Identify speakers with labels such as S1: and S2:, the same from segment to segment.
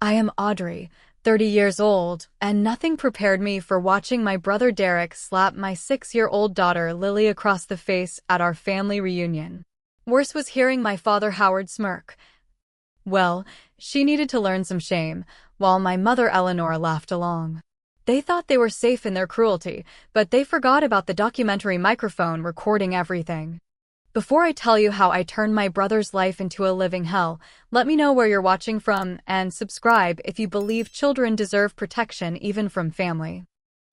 S1: I am Audrey, 30 years old, and nothing prepared me for watching my brother Derek slap my 6-year-old daughter Lily across the face at our family reunion. Worse was hearing my father Howard smirk. Well, she needed to learn some shame, while my mother Eleanor laughed along. They thought they were safe in their cruelty, but they forgot about the documentary microphone recording everything. Before I tell you how I turned my brother's life into a living hell, let me know where you're watching from and subscribe if you believe children deserve protection even from family.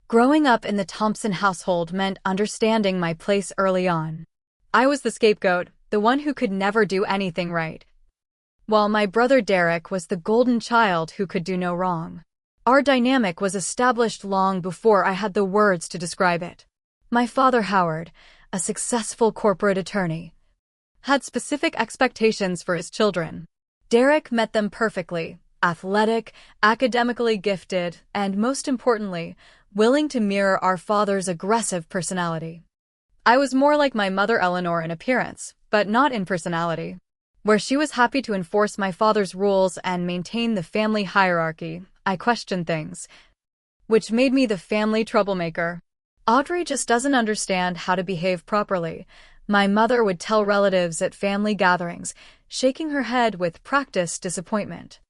S1: Growing up in the Thompson household meant understanding my place early on. I was the scapegoat, the one who could never do anything right, while my brother Derek was the golden child who could do no wrong. Our dynamic was established long before I had the words to describe it. My father Howard, a successful corporate attorney, had specific expectations for his children. Derek met them perfectly: athletic, academically gifted, and most importantly, willing to mirror our father's aggressive personality. I was more like my mother Eleanor in appearance, but not in personality. Where she was happy to enforce my father's rules and maintain the family hierarchy, I questioned things, which made me the family troublemaker. Audrey just doesn't understand how to behave properly, my mother would tell relatives at family gatherings, shaking her head with practiced disappointment.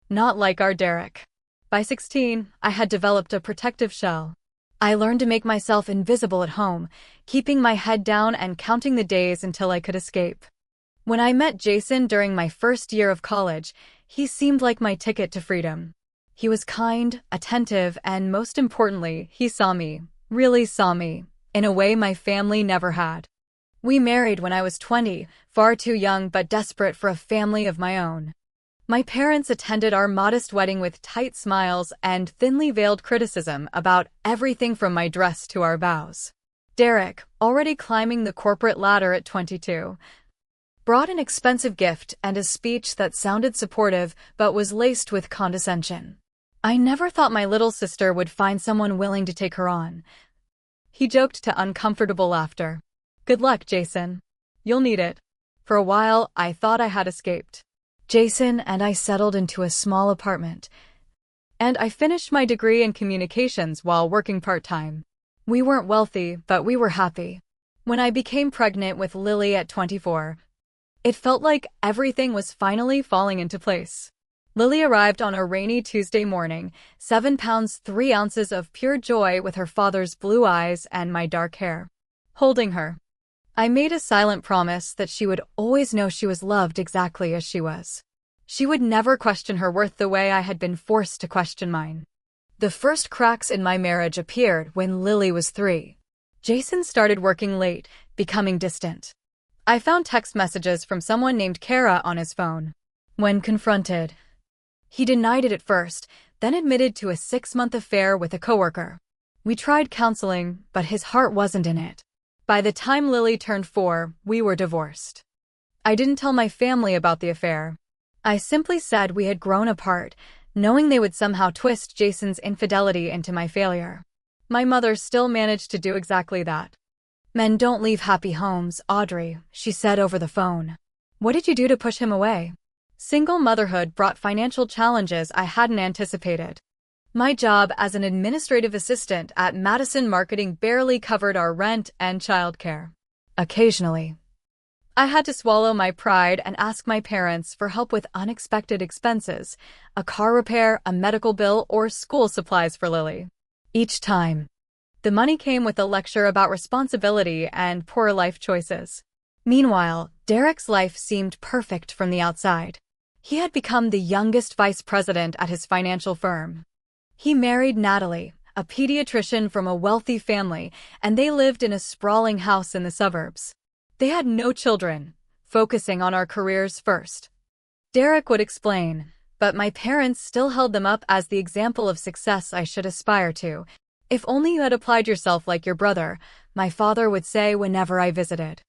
S1: Not like our Derek. By 16, I had developed a protective shell. I learned to make myself invisible at home, keeping my head down and counting the days until I could escape. When I met Jason during my first year of college, he seemed like my ticket to freedom. He was kind, attentive, and most importantly, he saw me. Really saw me, in a way my family never had. We married when I was 20, far too young but desperate for a family of my own. My parents attended our modest wedding with tight smiles and thinly veiled criticism about everything from my dress to our vows. Derek, already climbing the corporate ladder at 22, brought an expensive gift and a speech that sounded supportive but was laced with condescension. I never thought my little sister would find someone willing to take her on. He joked to uncomfortable laughter. Good luck, Jason. You'll need it. For a while, I thought I had escaped. Jason and I settled into a small apartment, and I finished my degree in communications while working part-time. We weren't wealthy, but we were happy. When I became pregnant with Lily at 24, it felt like everything was finally falling into place. Lily arrived on a rainy Tuesday morning, 7 pounds 3 ounces of pure joy with her father's blue eyes and my dark hair. Holding her, I made a silent promise that she would always know she was loved exactly as she was. She would never question her worth the way I had been forced to question mine. The first cracks in my marriage appeared when Lily was 3. Jason started working late, becoming distant. I found text messages from someone named Kara on his phone. When confronted, he denied it at first, then admitted to a 6-month affair with a coworker. We tried counseling, but his heart wasn't in it. By the time Lily turned 4, we were divorced. I didn't tell my family about the affair. I simply said we had grown apart, knowing they would somehow twist Jason's infidelity into my failure. My mother still managed to do exactly that. Men don't leave happy homes, Audrey, she said over the phone. What did you do to push him away? Single motherhood brought financial challenges I hadn't anticipated. My job as an administrative assistant at Madison Marketing barely covered our rent and childcare. Occasionally, I had to swallow my pride and ask my parents for help with unexpected expenses, a car repair, a medical bill, or school supplies for Lily. Each time, the money came with a lecture about responsibility and poor life choices. Meanwhile, Derek's life seemed perfect from the outside. He had become the youngest vice president at his financial firm. He married Natalie, a pediatrician from a wealthy family, and they lived in a sprawling house in the suburbs. They had no children, focusing on our careers first. Derek would explain, but my parents still held them up as the example of success I should aspire to. If only you had applied yourself like your brother, my father would say whenever I visited.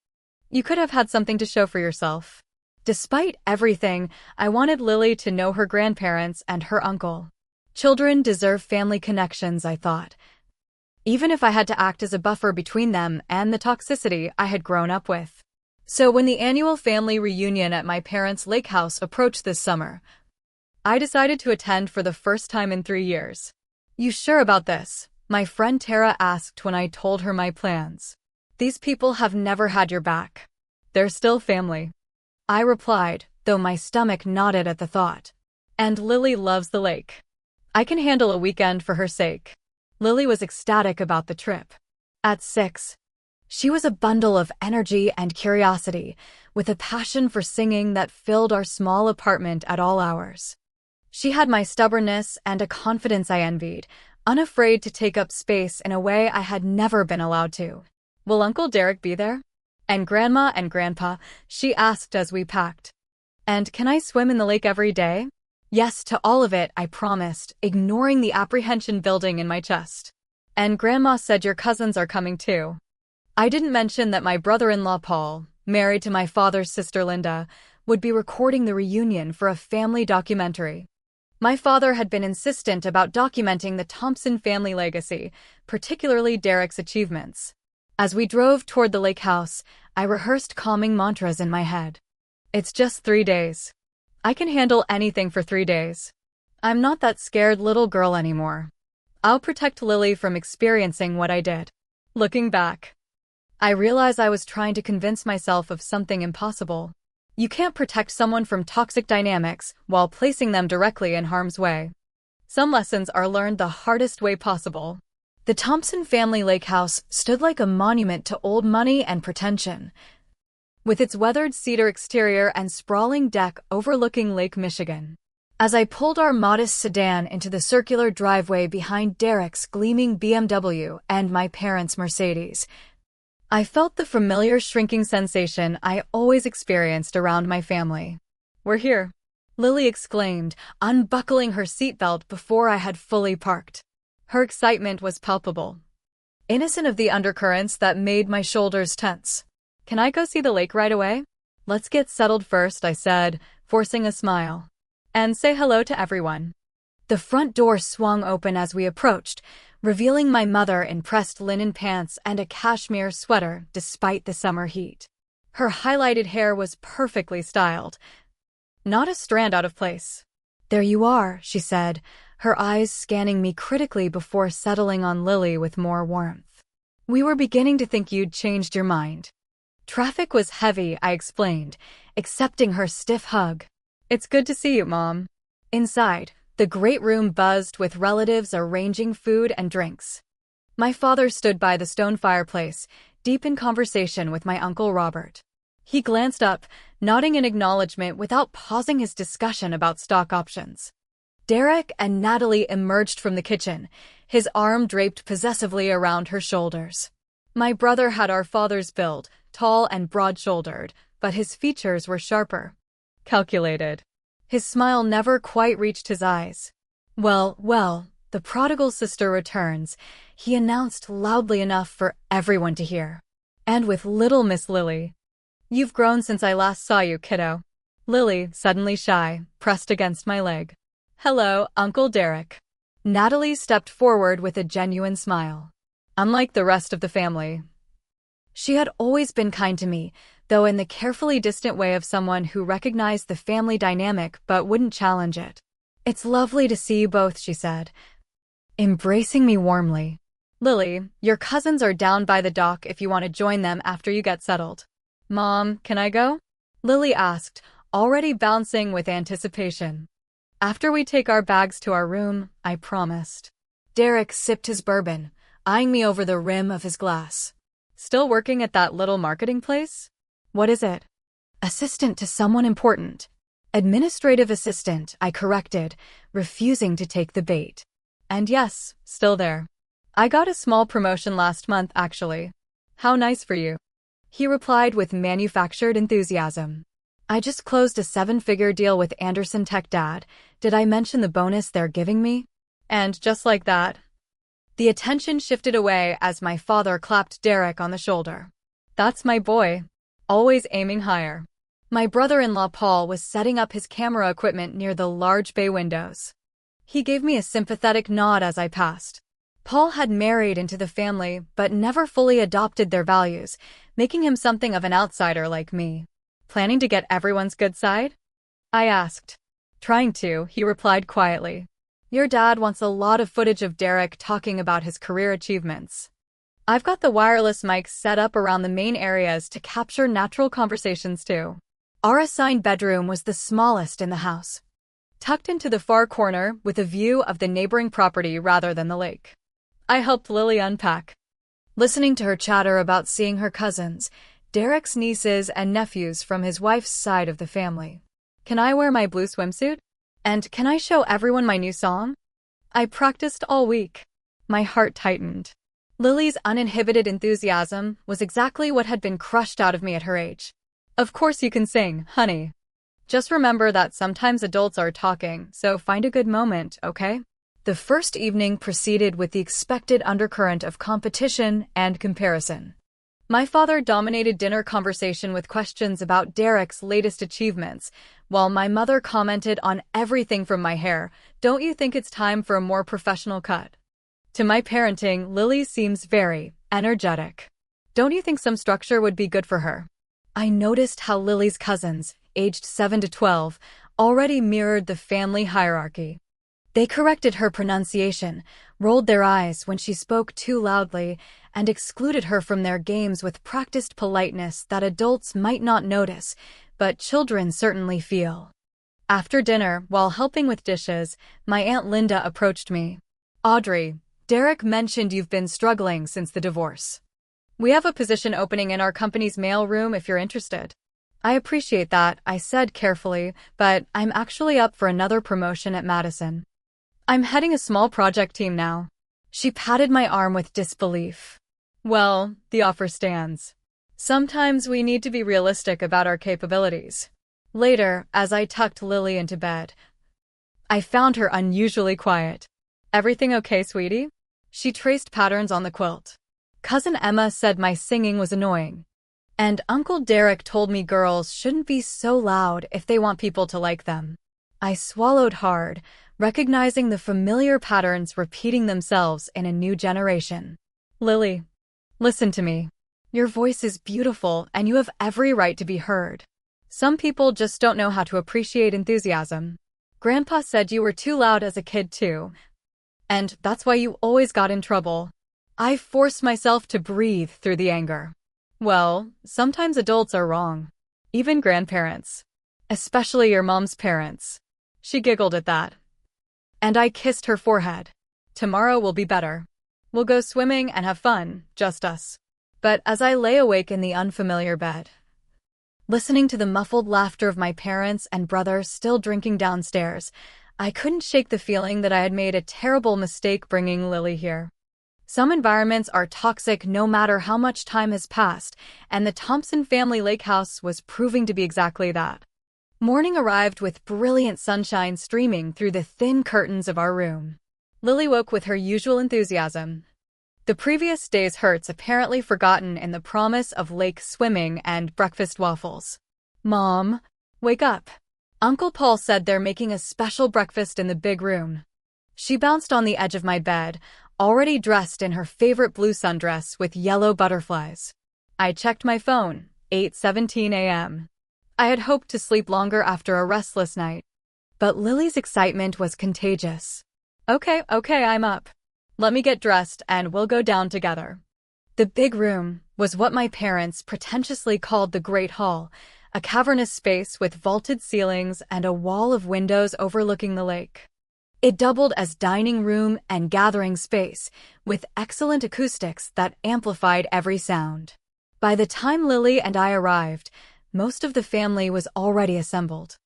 S1: You could have had something to show for yourself. Despite everything, I wanted Lily to know her grandparents and her uncle. Children deserve family connections, I thought, even if I had to act as a buffer between them and the toxicity I had grown up with. So when the annual family reunion at my parents' lake house approached this summer, I decided to attend for the first time in 3 years. You sure about this? My friend Tara asked when I told her my plans. These people have never had your back. They're still family. I replied, though my stomach nodded at the thought. And Lily loves the lake. I can handle a weekend for her sake. Lily was ecstatic about the trip. At 6, she was a bundle of energy and curiosity, with a passion for singing that filled our small apartment at all hours. She had my stubbornness and a confidence I envied, unafraid to take up space in a way I had never been allowed to. Will Uncle Derek be there? And Grandma and Grandpa, she asked as we packed. And can I swim in the lake every day? Yes to all of it, I promised, ignoring the apprehension building in my chest. And Grandma said your cousins are coming too. I didn't mention that my brother-in-law Paul, married to my father's sister Linda, would be recording the reunion for a family documentary. My father had been insistent about documenting the Thompson family legacy, particularly Derek's achievements. As we drove toward the lake house, I rehearsed calming mantras in my head. It's just 3 days. I can handle anything for 3 days. I'm not that scared little girl anymore. I'll protect Lily from experiencing what I did. Looking back, I realize I was trying to convince myself of something impossible. You can't protect someone from toxic dynamics while placing them directly in harm's way. Some lessons are learned the hardest way possible. The Thompson family lake house stood like a monument to old money and pretension, with its weathered cedar exterior and sprawling deck overlooking Lake Michigan. As I pulled our modest sedan into the circular driveway behind Derek's gleaming BMW and my parents' Mercedes, I felt the familiar shrinking sensation I always experienced around my family. We're here, Lily exclaimed, unbuckling her seatbelt before I had fully parked. Her excitement was palpable, innocent of the undercurrents that made my shoulders tense. Can I go see the lake right away? Let's get settled first, I said, forcing a smile. And say hello to everyone. The front door swung open as we approached, revealing my mother in pressed linen pants and a cashmere sweater despite the summer heat. Her highlighted hair was perfectly styled, not a strand out of place. There you are, she said, her eyes scanning me critically before settling on Lily with more warmth. We were beginning to think you'd changed your mind. Traffic was heavy, I explained, accepting her stiff hug. It's good to see you, Mom. Inside, the great room buzzed with relatives arranging food and drinks. My father stood by the stone fireplace, deep in conversation with my Uncle Robert. He glanced up, nodding in acknowledgement without pausing his discussion about stock options. Derek and Natalie emerged from the kitchen, his arm draped possessively around her shoulders. My brother had our father's build, tall and broad-shouldered, but his features were sharper, calculated. His smile never quite reached his eyes. Well, the prodigal sister returns, he announced loudly enough for everyone to hear. And with little Miss Lily. You've grown since I last saw you, kiddo. Lily, suddenly shy, pressed against my leg. Hello, Uncle Derek. Natalie stepped forward with a genuine smile. Unlike the rest of the family, she had always been kind to me, though in the carefully distant way of someone who recognized the family dynamic but wouldn't challenge it. It's lovely to see you both, she said, embracing me warmly. Lily, your cousins are down by the dock if you want to join them after you get settled. Mom, can I go? Lily asked, already bouncing with anticipation. After we take our bags to our room, I promised. Derek sipped his bourbon, eyeing me over the rim of his glass. Still working at that little marketing place? What is it? Assistant to someone important. Administrative assistant, I corrected, refusing to take the bait. And yes, still there. I got a small promotion last month, actually. How nice for you. He replied with manufactured enthusiasm. I just closed a 7-figure deal with Anderson Tech Dad. Did I mention the bonus they're giving me? And just like that, the attention shifted away as my father clapped Derek on the shoulder. That's my boy. Always aiming higher. My brother-in-law Paul was setting up his camera equipment near the large bay windows. He gave me a sympathetic nod as I passed. Paul had married into the family but never fully adopted their values, making him something of an outsider like me. Planning to get everyone's good side? I asked. Trying to, he replied quietly. Your dad wants a lot of footage of Derek talking about his career achievements. I've got the wireless mics set up around the main areas to capture natural conversations too. Our assigned bedroom was the smallest in the house, tucked into the far corner with a view of the neighboring property rather than the lake. I helped Lily unpack, listening to her chatter about seeing her cousins, Derek's nieces and nephews from his wife's side of the family. Can I wear my blue swimsuit? And can I show everyone my new song? I practiced all week. My heart tightened. Lily's uninhibited enthusiasm was exactly what had been crushed out of me at her age. Of course you can sing, honey. Just remember that sometimes adults are talking, so find a good moment, okay? The first evening proceeded with the expected undercurrent of competition and comparison. My father dominated dinner conversation with questions about Derek's latest achievements, while my mother commented on everything from my hair. Don't you think it's time for a more professional cut? To my parenting, Lily seems very energetic. Don't you think some structure would be good for her? I noticed how Lily's cousins, aged 7 to 12, already mirrored the family hierarchy. They corrected her pronunciation, rolled their eyes when she spoke too loudly, and excluded her from their games with practiced politeness that adults might not notice, but children certainly feel. After dinner, while helping with dishes, my Aunt Linda approached me. Audrey, Derek mentioned you've been struggling since the divorce. We have a position opening in our company's mail room if you're interested. I appreciate that, I said carefully, but I'm actually up for another promotion at Madison. I'm heading a small project team now. She patted my arm with disbelief. Well, the offer stands. Sometimes we need to be realistic about our capabilities. Later, as I tucked Lily into bed, I found her unusually quiet. Everything okay, sweetie? She traced patterns on the quilt. Cousin Emma said my singing was annoying. And Uncle Derek told me girls shouldn't be so loud if they want people to like them. I swallowed hard, recognizing the familiar patterns repeating themselves in a new generation. Lily, listen to me. Your voice is beautiful and you have every right to be heard. Some people just don't know how to appreciate enthusiasm. Grandpa said you were too loud as a kid too, and that's why you always got in trouble. I forced myself to breathe through the anger. Well, sometimes adults are wrong. Even grandparents. Especially your mom's parents. She giggled at that. And I kissed her forehead. Tomorrow will be better. We'll go swimming and have fun, just us. But as I lay awake in the unfamiliar bed, listening to the muffled laughter of my parents and brother still drinking downstairs, I couldn't shake the feeling that I had made a terrible mistake bringing Lily here. Some environments are toxic no matter how much time has passed, and the Thompson family lake house was proving to be exactly that. Morning arrived with brilliant sunshine streaming through the thin curtains of our room. Lily woke with her usual enthusiasm. The previous day's hurts apparently forgotten in the promise of lake swimming and breakfast waffles. Mom, wake up. Uncle Paul said they're making a special breakfast in the big room. She bounced on the edge of my bed, already dressed in her favorite blue sundress with yellow butterflies. I checked my phone, 8:17 a.m. I had hoped to sleep longer after a restless night. But Lily's excitement was contagious. Okay, I'm up. Let me get dressed and we'll go down together. The big room was what my parents pretentiously called the Great Hall, a cavernous space with vaulted ceilings and a wall of windows overlooking the lake. It doubled as dining room and gathering space, with excellent acoustics that amplified every sound. By the time Lily and I arrived, most of the family was already assembled.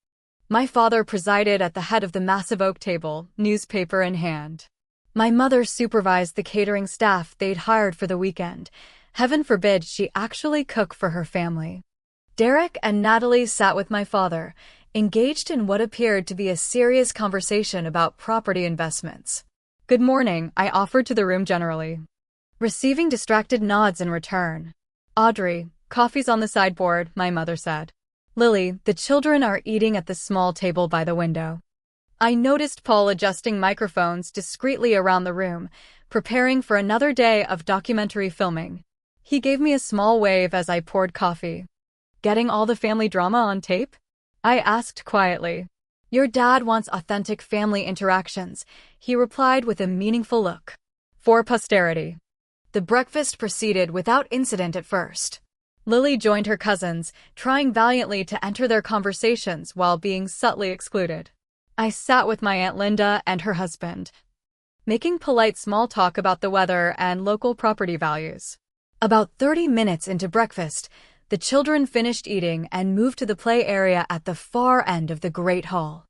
S1: My father presided at the head of the massive oak table, newspaper in hand. My mother supervised the catering staff they'd hired for the weekend. Heaven forbid she actually cook for her family. Derek and Natalie sat with my father, engaged in what appeared to be a serious conversation about property investments. Good morning, I offered to the room generally, receiving distracted nods in return. Audrey, coffee's on the sideboard, my mother said. Lily, the children are eating at the small table by the window. I noticed Paul adjusting microphones discreetly around the room, preparing for another day of documentary filming. He gave me a small wave as I poured coffee. Getting all the family drama on tape? I asked quietly. Your dad wants authentic family interactions, he replied with a meaningful look. For posterity. The breakfast proceeded without incident at first. Lily joined her cousins, trying valiantly to enter their conversations while being subtly excluded. I sat with my Aunt Linda and her husband, making polite small talk about the weather and local property values. About 30 minutes into breakfast, the children finished eating and moved to the play area at the far end of the Great Hall.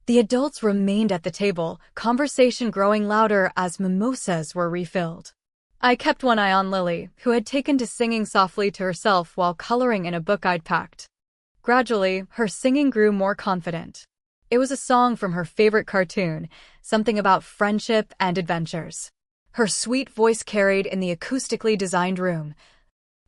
S1: The adults remained at the table, conversation growing louder as mimosas were refilled. I kept one eye on Lily, who had taken to singing softly to herself while coloring in a book I'd packed. Gradually, her singing grew more confident. It was a song from her favorite cartoon, something about friendship and adventures. Her sweet voice carried in the acoustically designed room,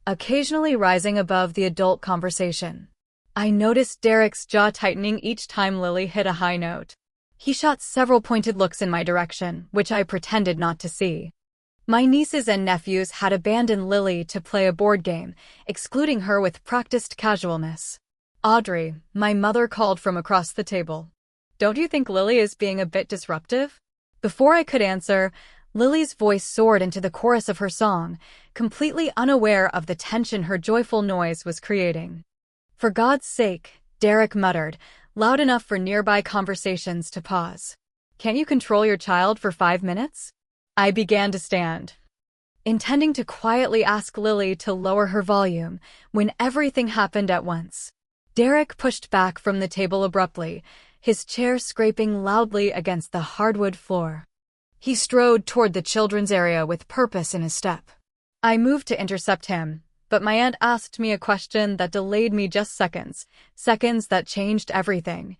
S1: occasionally rising above the adult conversation. I noticed Derek's jaw tightening each time Lily hit a high note. He shot several pointed looks in my direction, which I pretended not to see. My nieces and nephews had abandoned Lily to play a board game, excluding her with practiced casualness. Audrey, my mother called from across the table. Don't you think Lily is being a bit disruptive? Before I could answer, Lily's voice soared into the chorus of her song, completely unaware of the tension her joyful noise was creating. For God's sake, Derek muttered, loud enough for nearby conversations to pause. Can't you control your child for 5 minutes? I began to stand, intending to quietly ask Lily to lower her volume, when everything happened at once. Derek pushed back from the table abruptly, his chair scraping loudly against the hardwood floor. He strode toward the children's area with purpose in his step. I moved to intercept him, but my aunt asked me a question that delayed me just seconds that changed everything.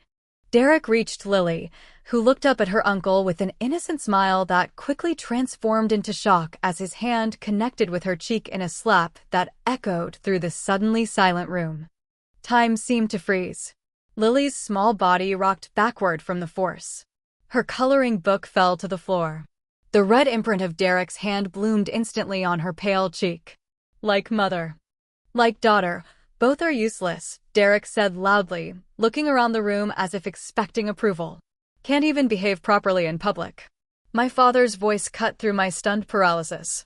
S1: Derek reached Lily, who looked up at her uncle with an innocent smile that quickly transformed into shock as his hand connected with her cheek in a slap that echoed through the suddenly silent room. Time seemed to freeze. Lily's small body rocked backward from the force. Her coloring book fell to the floor. The red imprint of Derek's hand bloomed instantly on her pale cheek. Like mother. Like daughter, both are useless, Derek said loudly, looking around the room as if expecting approval. Can't even behave properly in public. My father's voice cut through my stunned paralysis.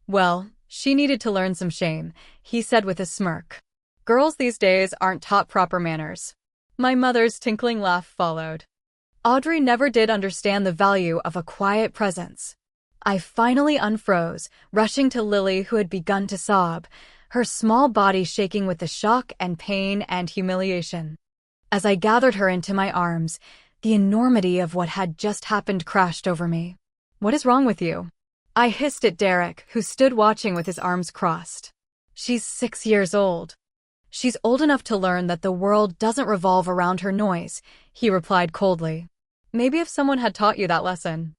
S1: Well, she needed to learn some shame, he said with a smirk. Girls these days aren't taught proper manners. My mother's tinkling laugh followed. Audrey never did understand the value of a quiet presence. I finally unfroze, rushing to Lily, who had begun to sob, her small body shaking with the shock and pain and humiliation. As I gathered her into my arms, the enormity of what had just happened crashed over me. What is wrong with you? I hissed at Derek, who stood watching with his arms crossed. She's 6 years old. She's old enough to learn that the world doesn't revolve around her noise, he replied coldly. Maybe if someone had taught you that lesson,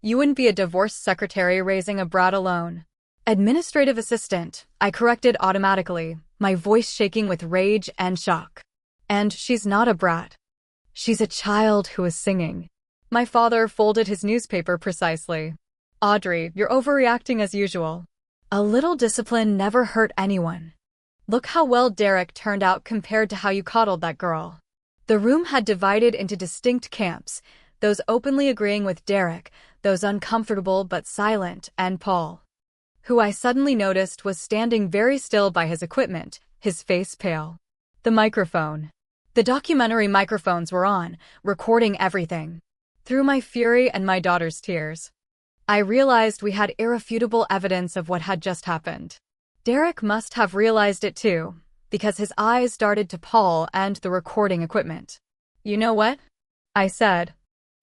S1: you wouldn't be a divorced secretary raising a brat alone. Administrative assistant, I corrected automatically, my voice shaking with rage and shock. And she's not a brat. She's a child who is singing. My father folded his newspaper precisely. Audrey, you're overreacting as usual. A little discipline never hurt anyone. Look how well Derek turned out compared to how you coddled that girl. The room had divided into distinct camps, those openly agreeing with Derek, those uncomfortable but silent, and Paul, who I suddenly noticed was standing very still by his equipment, his face pale. The microphone. The documentary microphones were on, recording everything. Through my fury and my daughter's tears, I realized we had irrefutable evidence of what had just happened. Derek must have realized it too, because his eyes darted to Paul and the recording equipment. You know what? I said,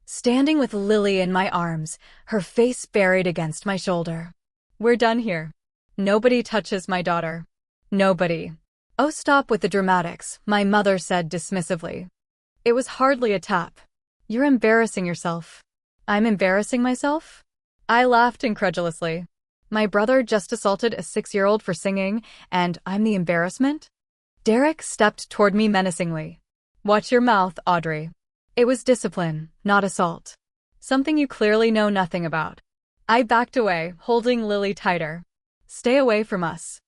S1: standing with Lily in my arms, her face buried against my shoulder. We're done here. Nobody touches my daughter. Nobody. Oh, stop with the dramatics, my mother said dismissively. It was hardly a tap. You're embarrassing yourself. I'm embarrassing myself? I laughed incredulously. My brother just assaulted a 6-year-old for singing, and I'm the embarrassment? Derek stepped toward me menacingly. Watch your mouth, Audrey. It was discipline, not assault. Something you clearly know nothing about. I backed away, holding Lily tighter. Stay away from us.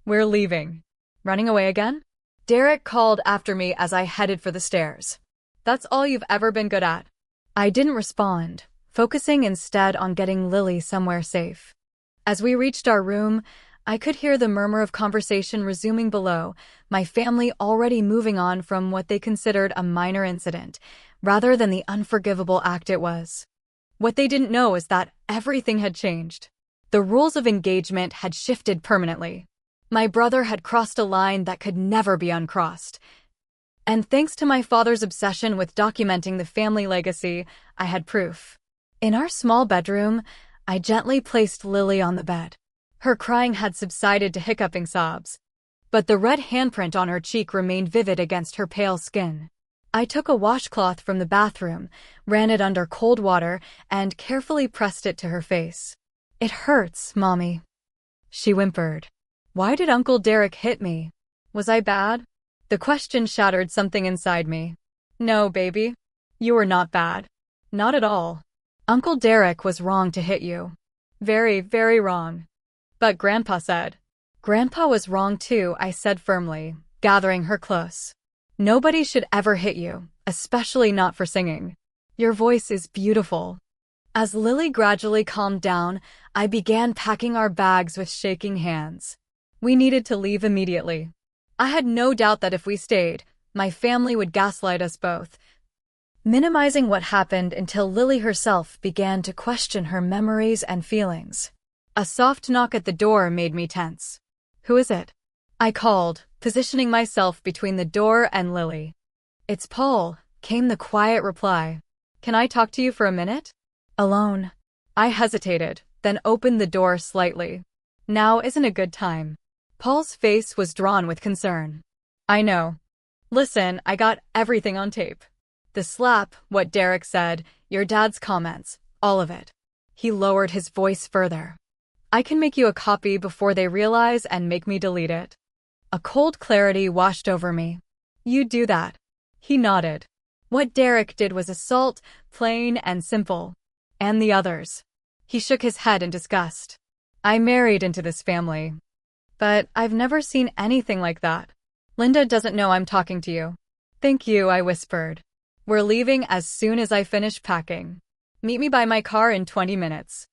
S1: We're leaving. Running away again? Derek called after me as I headed for the stairs. That's all you've ever been good at. I didn't respond, focusing instead on getting Lily somewhere safe. As we reached our room, I could hear the murmur of conversation resuming below, my family already moving on from what they considered a minor incident, rather than the unforgivable act it was. What they didn't know is that everything had changed. The rules of engagement had shifted permanently. My brother had crossed a line that could never be uncrossed. And thanks to my father's obsession with documenting the family legacy, I had proof. In our small bedroom, I gently placed Lily on the bed. Her crying had subsided to hiccuping sobs, but the red handprint on her cheek remained vivid against her pale skin. I took a washcloth from the bathroom, ran it under cold water, and carefully pressed it to her face. "It hurts, Mommy," she whimpered. "Why did Uncle Derek hit me? Was I bad?" The question shattered something inside me. "No, baby. You were not bad. Not at all. Uncle Derek was wrong to hit you. Very, very wrong." "But Grandpa said." "Grandpa was wrong too," I said firmly, gathering her close. "Nobody should ever hit you, especially not for singing. Your voice is beautiful." As Lily gradually calmed down, I began packing our bags with shaking hands. We needed to leave immediately. I had no doubt that if we stayed, my family would gaslight us both, minimizing what happened until Lily herself began to question her memories and feelings. A soft knock at the door made me tense. "Who is it?" I called, positioning myself between the door and Lily. "It's Paul," came the quiet reply. "Can I talk to you for a minute?" "Alone." I hesitated, then opened the door slightly. "Now isn't a good time." Paul's face was drawn with concern. "I know. Listen, I got everything on tape. The slap, what Derek said, your dad's comments, all of it." He lowered his voice further. "I can make you a copy before they realize and make me delete it." A cold clarity washed over me. "You do that." He nodded. "What Derek did was assault, plain and simple. And the others." He shook his head in disgust. "I married into this family. But I've never seen anything like that. Linda doesn't know I'm talking to you." "Thank you," I whispered. "We're leaving as soon as I finish packing. Meet me by my car in 20 minutes.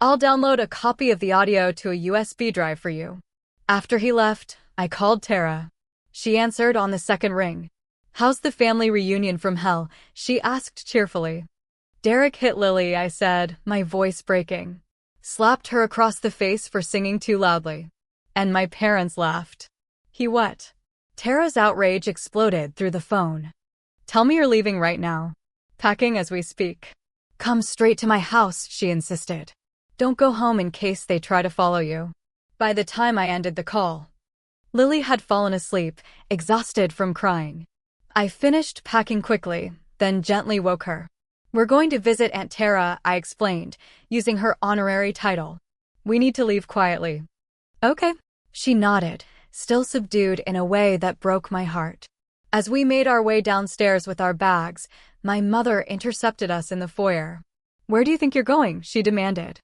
S1: I'll download a copy of the audio to a USB drive for you." After he left, I called Tara. She answered on the second ring. "How's the family reunion from hell?" she asked cheerfully. "Derek hit Lily," I said, my voice breaking. "Slapped her across the face for singing too loudly. And my parents laughed." "He what?" Tara's outrage exploded through the phone. "Tell me you're leaving right now." "Packing as we speak." "Come straight to my house," she insisted. "Don't go home in case they try to follow you." By the time I ended the call, Lily had fallen asleep, exhausted from crying. I finished packing quickly, then gently woke her. "We're going to visit Aunt Tara," I explained, using her honorary title. "We need to leave quietly." "Okay." She nodded, still subdued in a way that broke my heart. As we made our way downstairs with our bags, my mother intercepted us in the foyer. "Where do you think you're going?" she demanded.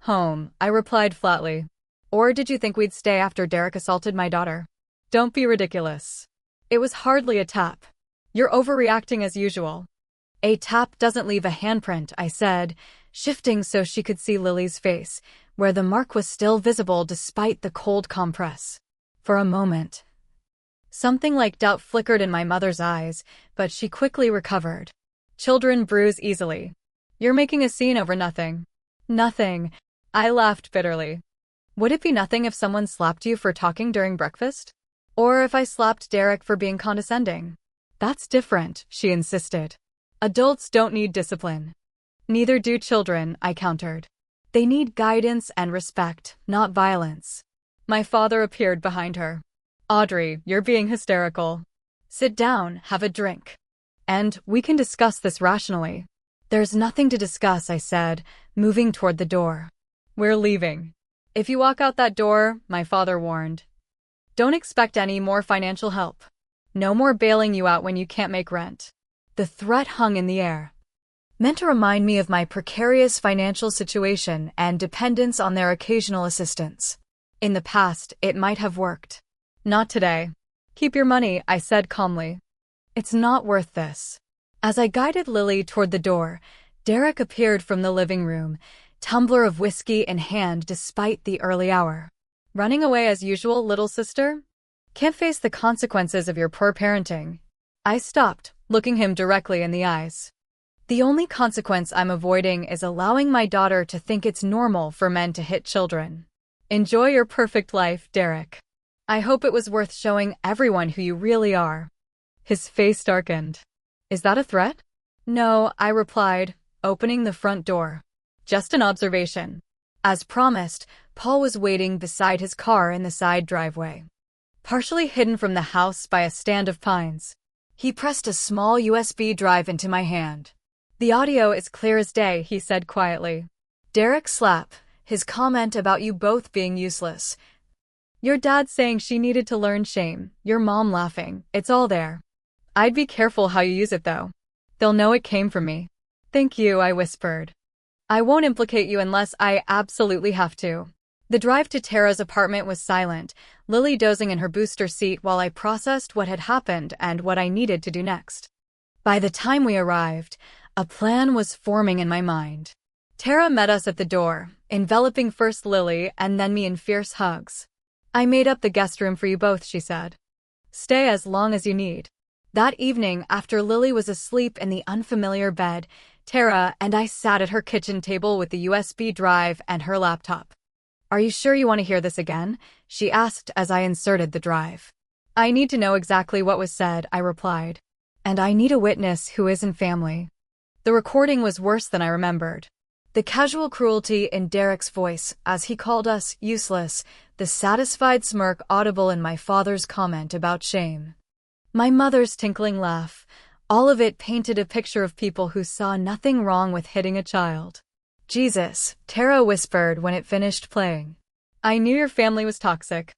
S1: "Home," I replied flatly. "Or did you think we'd stay after Derek assaulted my daughter?" "Don't be ridiculous. It was hardly a tap. You're overreacting as usual." "A tap doesn't leave a handprint," I said, shifting so she could see Lily's face, where the mark was still visible despite the cold compress. For a moment, something like doubt flickered in my mother's eyes, but she quickly recovered. "Children bruise easily. You're making a scene over nothing." "Nothing." I laughed bitterly. "Would it be nothing if someone slapped you for talking during breakfast? Or if I slapped Derek for being condescending?" "That's different," she insisted. "Adults don't need discipline." "Neither do children," I countered. "They need guidance and respect, not violence." My father appeared behind her. "Audrey, you're being hysterical. Sit down, have a drink. And we can discuss this rationally." "There's nothing to discuss," I said, moving toward the door. "We're leaving. If you walk out that door," my father warned, "don't expect any more financial help. No more bailing you out when you can't make rent." The threat hung in the air, meant to remind me of my precarious financial situation and dependence on their occasional assistance. In the past, it might have worked. Not today. "Keep your money," I said calmly. "It's not worth this." As I guided Lily toward the door, Derek appeared from the living room, tumbler of whiskey in hand despite the early hour. Running away as usual, little sister? Can't face the consequences of your poor parenting. I stopped, looking him directly in the eyes. The only consequence I'm avoiding is allowing my daughter to think it's normal for men to hit children. Enjoy your perfect life, Derek. I hope it was worth showing everyone who you really are. His face darkened. Is that a threat? No, I replied, opening the front door. Just an observation. As promised, Paul was waiting beside his car in the side driveway, partially hidden from the house by a stand of pines. He pressed a small USB drive into my hand. The audio is clear as day, he said quietly. Derek slap, his comment about you both being useless. Your dad saying she needed to learn shame, your mom laughing, it's all there. I'd be careful how you use it though. They'll know it came from me. Thank you, I whispered. I won't implicate you unless I absolutely have to. The drive to Tara's apartment was silent, Lily dozing in her booster seat while I processed what had happened and what I needed to do next. By the time we arrived, a plan was forming in my mind. Tara met us at the door, enveloping first Lily and then me in fierce hugs. I made up the guest room for you both, she said. Stay as long as you need. That evening, after Lily was asleep in the unfamiliar bed, Tara and I sat at her kitchen table with the USB drive and her laptop. Are you sure you want to hear this again? She asked as I inserted the drive. I need to know exactly what was said, I replied. And I need a witness who isn't family. The recording was worse than I remembered. The casual cruelty in Derek's voice as he called us useless, the satisfied smirk audible in my father's comment about shame. My mother's tinkling laugh, all of it painted a picture of people who saw nothing wrong with hitting a child. Jesus, Tara whispered when it finished playing. I knew your family was toxic.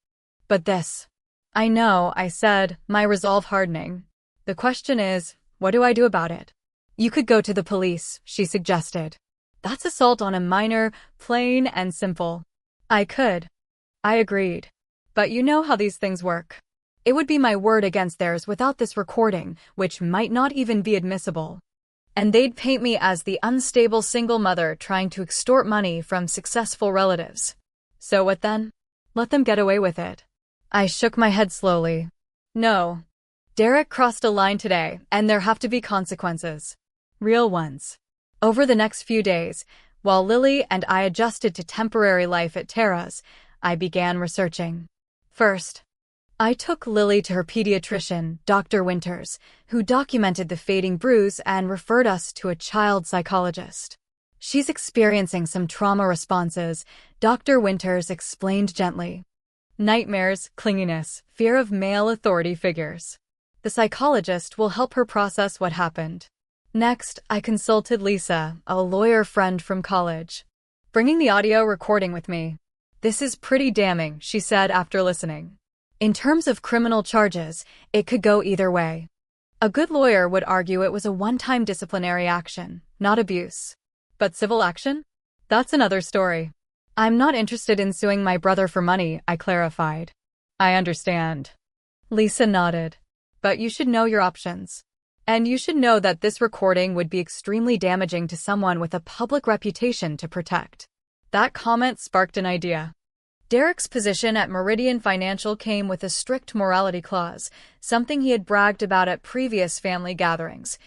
S1: But this. I know, I said, my resolve hardening. The question is, what do I do about it? You could go to the police, she suggested. That's assault on a minor, plain and simple. I could. I agreed. But you know how these things work. It would be my word against theirs without this recording, which might not even be admissible. And they'd paint me as the unstable single mother trying to extort money from successful relatives. So what then? Let them get away with it. I shook my head slowly. No. Derek crossed a line today, and there have to be consequences. Real ones. Over the next few days, while Lily and I adjusted to temporary life at Tara's, I began researching. First, I took Lily to her pediatrician, Dr. Winters, who documented the fading bruise and referred us to a child psychologist. She's experiencing some trauma responses, Dr. Winters explained gently. Nightmares, clinginess, fear of male authority figures. The psychologist will help her process what happened. Next, I consulted Lisa, a lawyer friend from college, bringing the audio recording with me. This is pretty damning, she said after listening. In terms of criminal charges, it could go either way. A good lawyer would argue it was a one-time disciplinary action, not abuse. But civil action? That's another story. I'm not interested in suing my brother for money, I clarified. I understand. Lisa nodded. But you should know your options. And you should know that this recording would be extremely damaging to someone with a public reputation to protect. That comment sparked an idea. Derek's position at Meridian Financial came with a strict morality clause, something he had bragged about at previous family gatherings,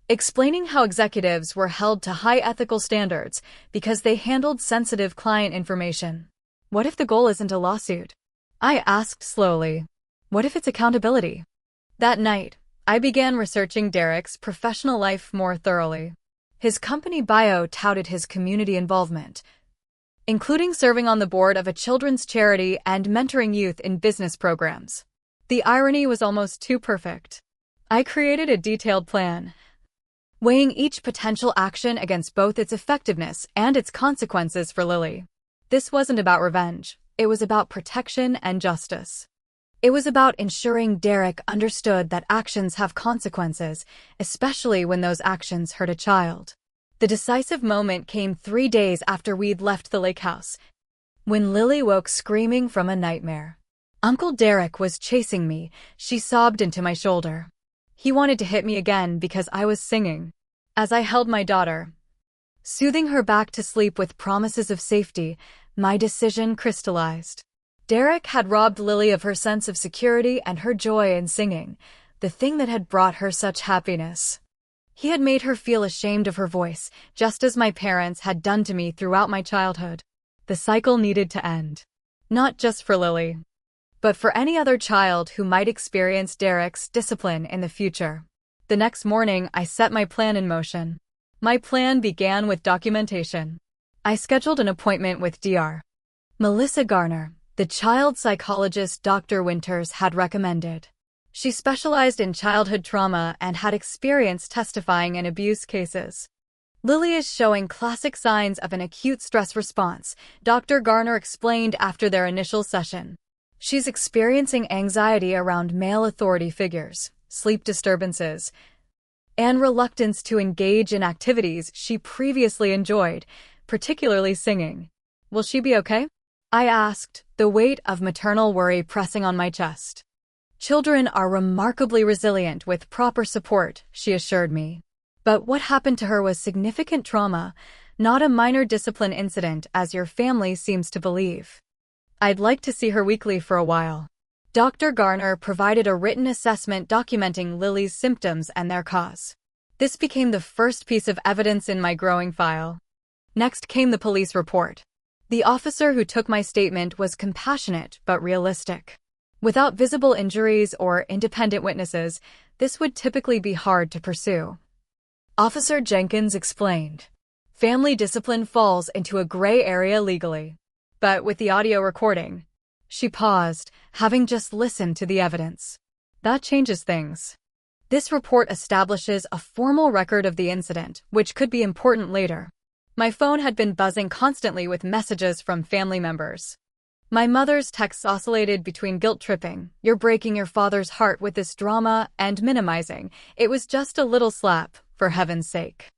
S1: explaining how executives were held to high ethical standards because they handled sensitive client information. What if the goal isn't a lawsuit? I asked slowly. What if it's accountability? That night, I began researching Derek's professional life more thoroughly. His company bio touted his community involvement, including serving on the board of a children's charity and mentoring youth in business programs. The irony was almost too perfect. I created a detailed plan, weighing each potential action against both its effectiveness and its consequences for Lily. This wasn't about revenge. It was about protection and justice. It was about ensuring Derek understood that actions have consequences, especially when those actions hurt a child. The decisive moment came 3 days after we'd left the lake house, when Lily woke screaming from a nightmare. Uncle Derek was chasing me, she sobbed into my shoulder. He wanted to hit me again because I was singing. As I held my daughter, soothing her back to sleep with promises of safety, my decision crystallized. Derek had robbed Lily of her sense of security and her joy in singing, the thing that had brought her such happiness. He had made her feel ashamed of her voice, just as my parents had done to me throughout my childhood. The cycle needed to end. Not just for Lily, but for any other child who might experience Derek's discipline in the future. The next morning, I set my plan in motion. My plan began with documentation. I scheduled an appointment with Dr. Melissa Garner, the child psychologist Dr. Winters had recommended. She specialized in childhood trauma and had experience testifying in abuse cases. Lily is showing classic signs of an acute stress response, Dr. Garner explained after their initial session. She's experiencing anxiety around male authority figures, sleep disturbances, and reluctance to engage in activities she previously enjoyed, particularly singing. Will she be okay? I asked, the weight of maternal worry pressing on my chest. Children are remarkably resilient with proper support, she assured me. But what happened to her was significant trauma, not a minor discipline incident as your family seems to believe. I'd like to see her weekly for a while. Dr. Garner provided a written assessment documenting Lily's symptoms and their cause. This became the first piece of evidence in my growing file. Next came the police report. The officer who took my statement was compassionate but realistic. Without visible injuries or independent witnesses, this would typically be hard to pursue. Officer Jenkins explained, family discipline falls into a gray area legally. But with the audio recording, she paused, having just listened to the evidence. That changes things. This report establishes a formal record of the incident, which could be important later. My phone had been buzzing constantly with messages from family members. My mother's texts oscillated between guilt-tripping, "You're breaking your father's heart with this drama," and minimizing, "It was just a little slap, for heaven's sake."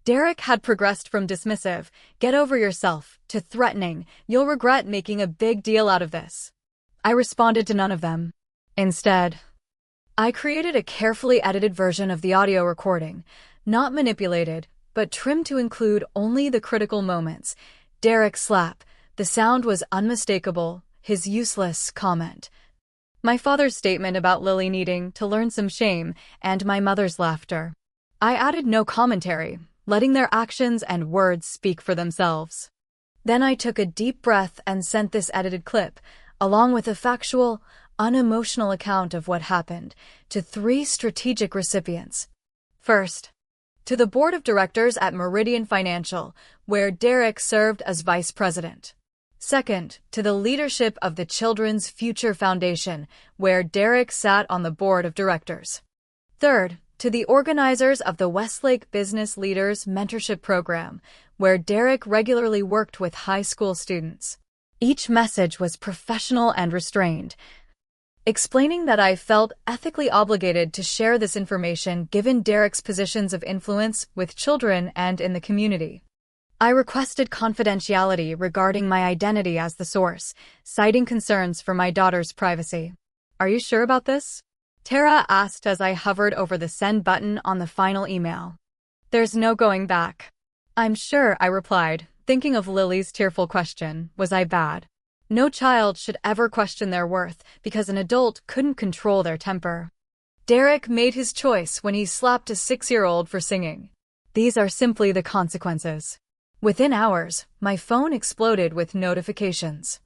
S1: Derek had progressed from dismissive, "Get over yourself," to threatening, "You'll regret making a big deal out of this." I responded to none of them. Instead, I created a carefully edited version of the audio recording, not manipulated, but trimmed to include only the critical moments. Derek's slap. The sound was unmistakable, his useless comment. My father's statement about Lily needing to learn some shame, and my mother's laughter. I added no commentary, letting their actions and words speak for themselves. Then I took a deep breath and sent this edited clip, along with a factual, unemotional account of what happened, to 3 strategic recipients. First, to the board of directors at Meridian Financial, where Derek served as vice president. Second, to the leadership of the Children's Future Foundation, where Derek sat on the board of directors. Third, to the organizers of the Westlake Business Leaders Mentorship Program, where Derek regularly worked with high school students. Each message was professional and restrained, explaining that I felt ethically obligated to share this information given Derek's positions of influence with children and in the community. I requested confidentiality regarding my identity as the source, citing concerns for my daughter's privacy. "Are you sure about this?" Tara asked as I hovered over the send button on the final email. "There's no going back." "I'm sure," I replied, thinking of Lily's tearful question, "Was I bad?" No child should ever question their worth because an adult couldn't control their temper. Derek made his choice when he slapped a 6-year-old for singing. These are simply the consequences. Within hours, my phone exploded with notifications.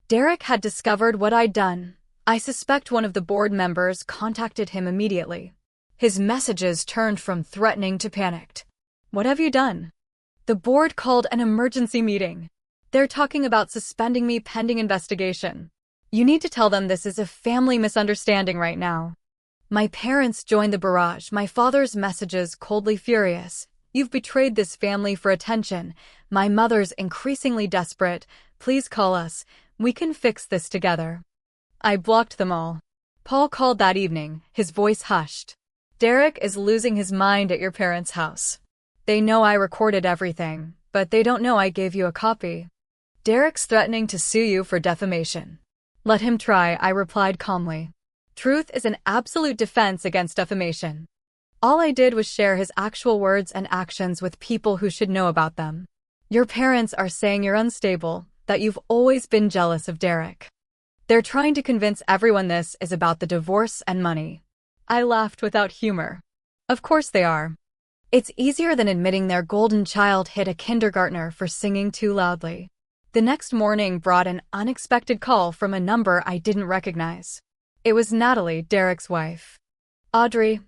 S1: Derek had discovered what I'd done. I suspect one of the board members contacted him immediately. His messages turned from threatening to panicked. "What have you done?" "The board called an emergency meeting. They're talking about suspending me pending investigation. You need to tell them this is a family misunderstanding right now." My parents joined the barrage, my father's messages coldly furious. "You've betrayed this family for attention." My mother's increasingly desperate, "Please call us. We can fix this together." I blocked them all. Paul called that evening, his voice hushed. "Derek is losing his mind at your parents' house. They know I recorded everything, but they don't know I gave you a copy. Derek's threatening to sue you for defamation." "Let him try," I replied calmly. Truth is an absolute defense against defamation. All I did was share his actual words and actions with people who should know about them. Your parents are saying you're unstable, that you've always been jealous of Derek. They're trying to convince everyone this is about the divorce and money. I laughed without humor. Of course they are. It's easier than admitting their golden child hit a kindergartner for singing too loudly. The next morning brought an unexpected call from a number I didn't recognize. It was Natalie, Derek's wife. Audrey.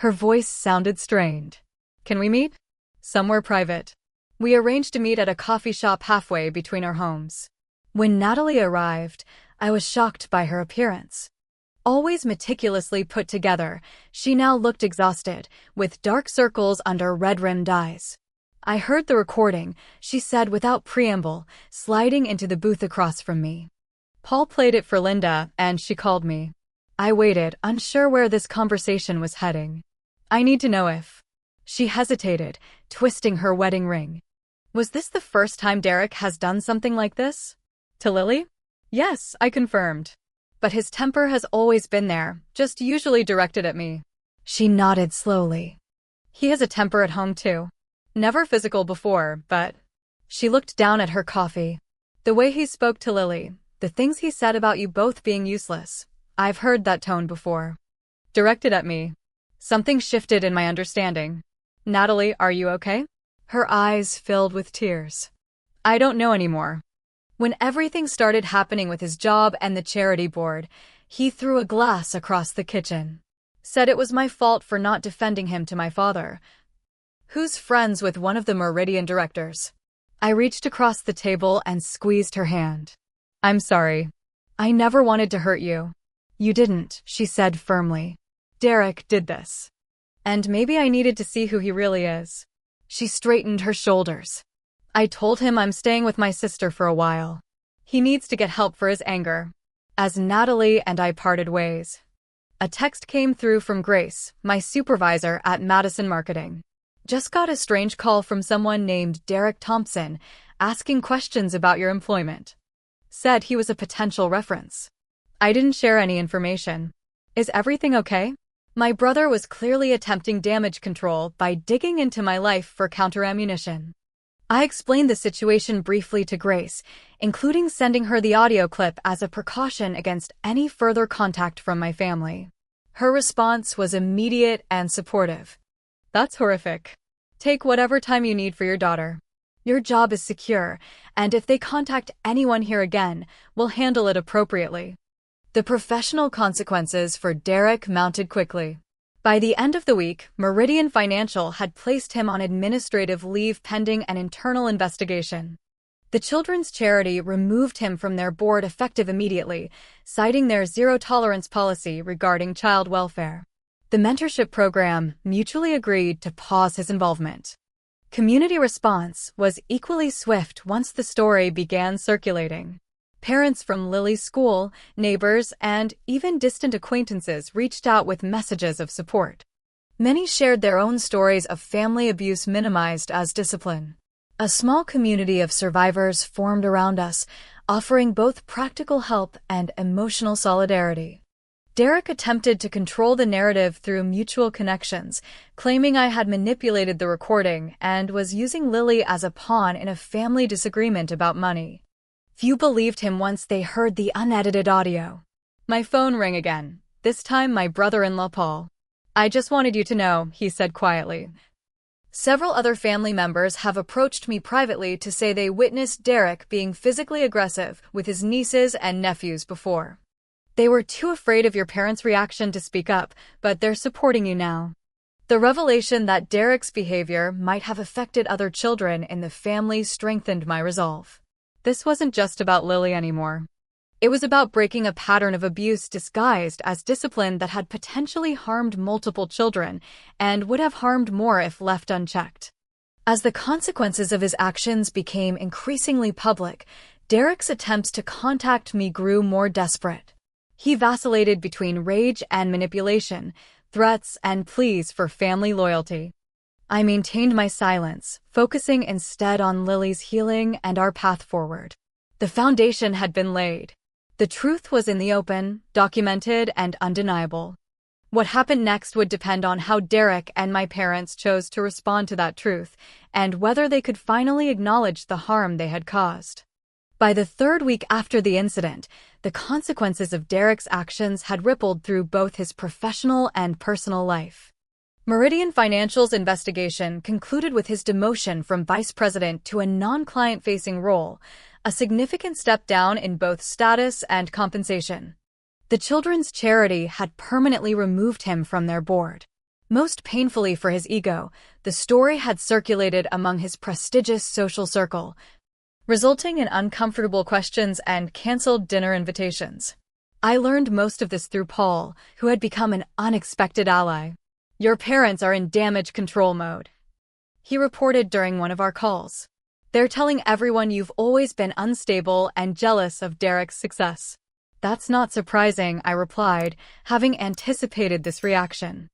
S1: Her voice sounded strained. Can we meet? Somewhere private. We arranged to meet at a coffee shop halfway between our homes. When Natalie arrived, I was shocked by her appearance. Always meticulously put together, she now looked exhausted, with dark circles under red-rimmed eyes. I heard the recording, she said without preamble, sliding into the booth across from me. Paul played it for Linda, and she called me. I waited, unsure where this conversation was heading. I need to know if... She hesitated, twisting her wedding ring. Was this the first time Derek has done something like this? To Lily? Yes, I confirmed. But his temper has always been there, just usually directed at me. She nodded slowly. He has a temper at home too. Never physical before, but... She looked down at her coffee. The way he spoke to Lily, the things he said about you both being useless. I've heard that tone before. Directed at me. Something shifted in my understanding. Natalie, are you okay? Her eyes filled with tears. I don't know anymore. When everything started happening with his job and the charity board, he threw a glass across the kitchen. Said it was my fault for not defending him to my father, who's friends with one of the Meridian directors. I reached across the table and squeezed her hand. I'm sorry. I never wanted to hurt you. You didn't, she said firmly. Derek did this. And maybe I needed to see who he really is. She straightened her shoulders. I told him I'm staying with my sister for a while. He needs to get help for his anger. As Natalie and I parted ways, a text came through from Grace, my supervisor at Madison Marketing. Just got a strange call from someone named Derek Thompson, asking questions about your employment. Said he was a potential reference. I didn't share any information. Is everything okay? My brother was clearly attempting damage control by digging into my life for counter-ammunition. I explained the situation briefly to Grace, including sending her the audio clip as a precaution against any further contact from my family. Her response was immediate and supportive. That's horrific. Take whatever time you need for your daughter. Your job is secure, and if they contact anyone here again, we'll handle it appropriately. The professional consequences for Derek mounted quickly. By the end of the week, Meridian Financial had placed him on administrative leave pending an internal investigation. The children's charity removed him from their board effective immediately, citing their zero-tolerance policy regarding child welfare. The mentorship program mutually agreed to pause his involvement. Community response was equally swift once the story began circulating. Parents from Lily's school, neighbors, and even distant acquaintances reached out with messages of support. Many shared their own stories of family abuse minimized as discipline. A small community of survivors formed around us, offering both practical help and emotional solidarity. Derek attempted to control the narrative through mutual connections, claiming I had manipulated the recording and was using Lily as a pawn in a family disagreement about money. Few believed him once they heard the unedited audio. My phone rang again, this time my brother-in-law Paul. I just wanted you to know, he said quietly. Several other family members have approached me privately to say they witnessed Derek being physically aggressive with his nieces and nephews before. They were too afraid of your parents' reaction to speak up, but they're supporting you now. The revelation that Derek's behavior might have affected other children in the family strengthened my resolve. This wasn't just about Lily anymore. It was about breaking a pattern of abuse disguised as discipline that had potentially harmed multiple children and would have harmed more if left unchecked. As the consequences of his actions became increasingly public, Derek's attempts to contact me grew more desperate. He vacillated between rage and manipulation, threats and pleas for family loyalty. I maintained my silence, focusing instead on Lily's healing and our path forward. The foundation had been laid. The truth was in the open, documented, and undeniable. What happened next would depend on how Derek and my parents chose to respond to that truth, and whether they could finally acknowledge the harm they had caused. By the third week after the incident, the consequences of Derek's actions had rippled through both his professional and personal life. Meridian Financial's investigation concluded with his demotion from vice president to a non-client-facing role, a significant step down in both status and compensation. The children's charity had permanently removed him from their board. Most painfully for his ego, the story had circulated among his prestigious social circle, resulting in uncomfortable questions and canceled dinner invitations. I learned most of this through Paul, who had become an unexpected ally. "Your parents are in damage control mode," he reported during one of our calls. "They're telling everyone you've always been unstable and jealous of Derek's success." "That's not surprising," I replied, having anticipated this reaction.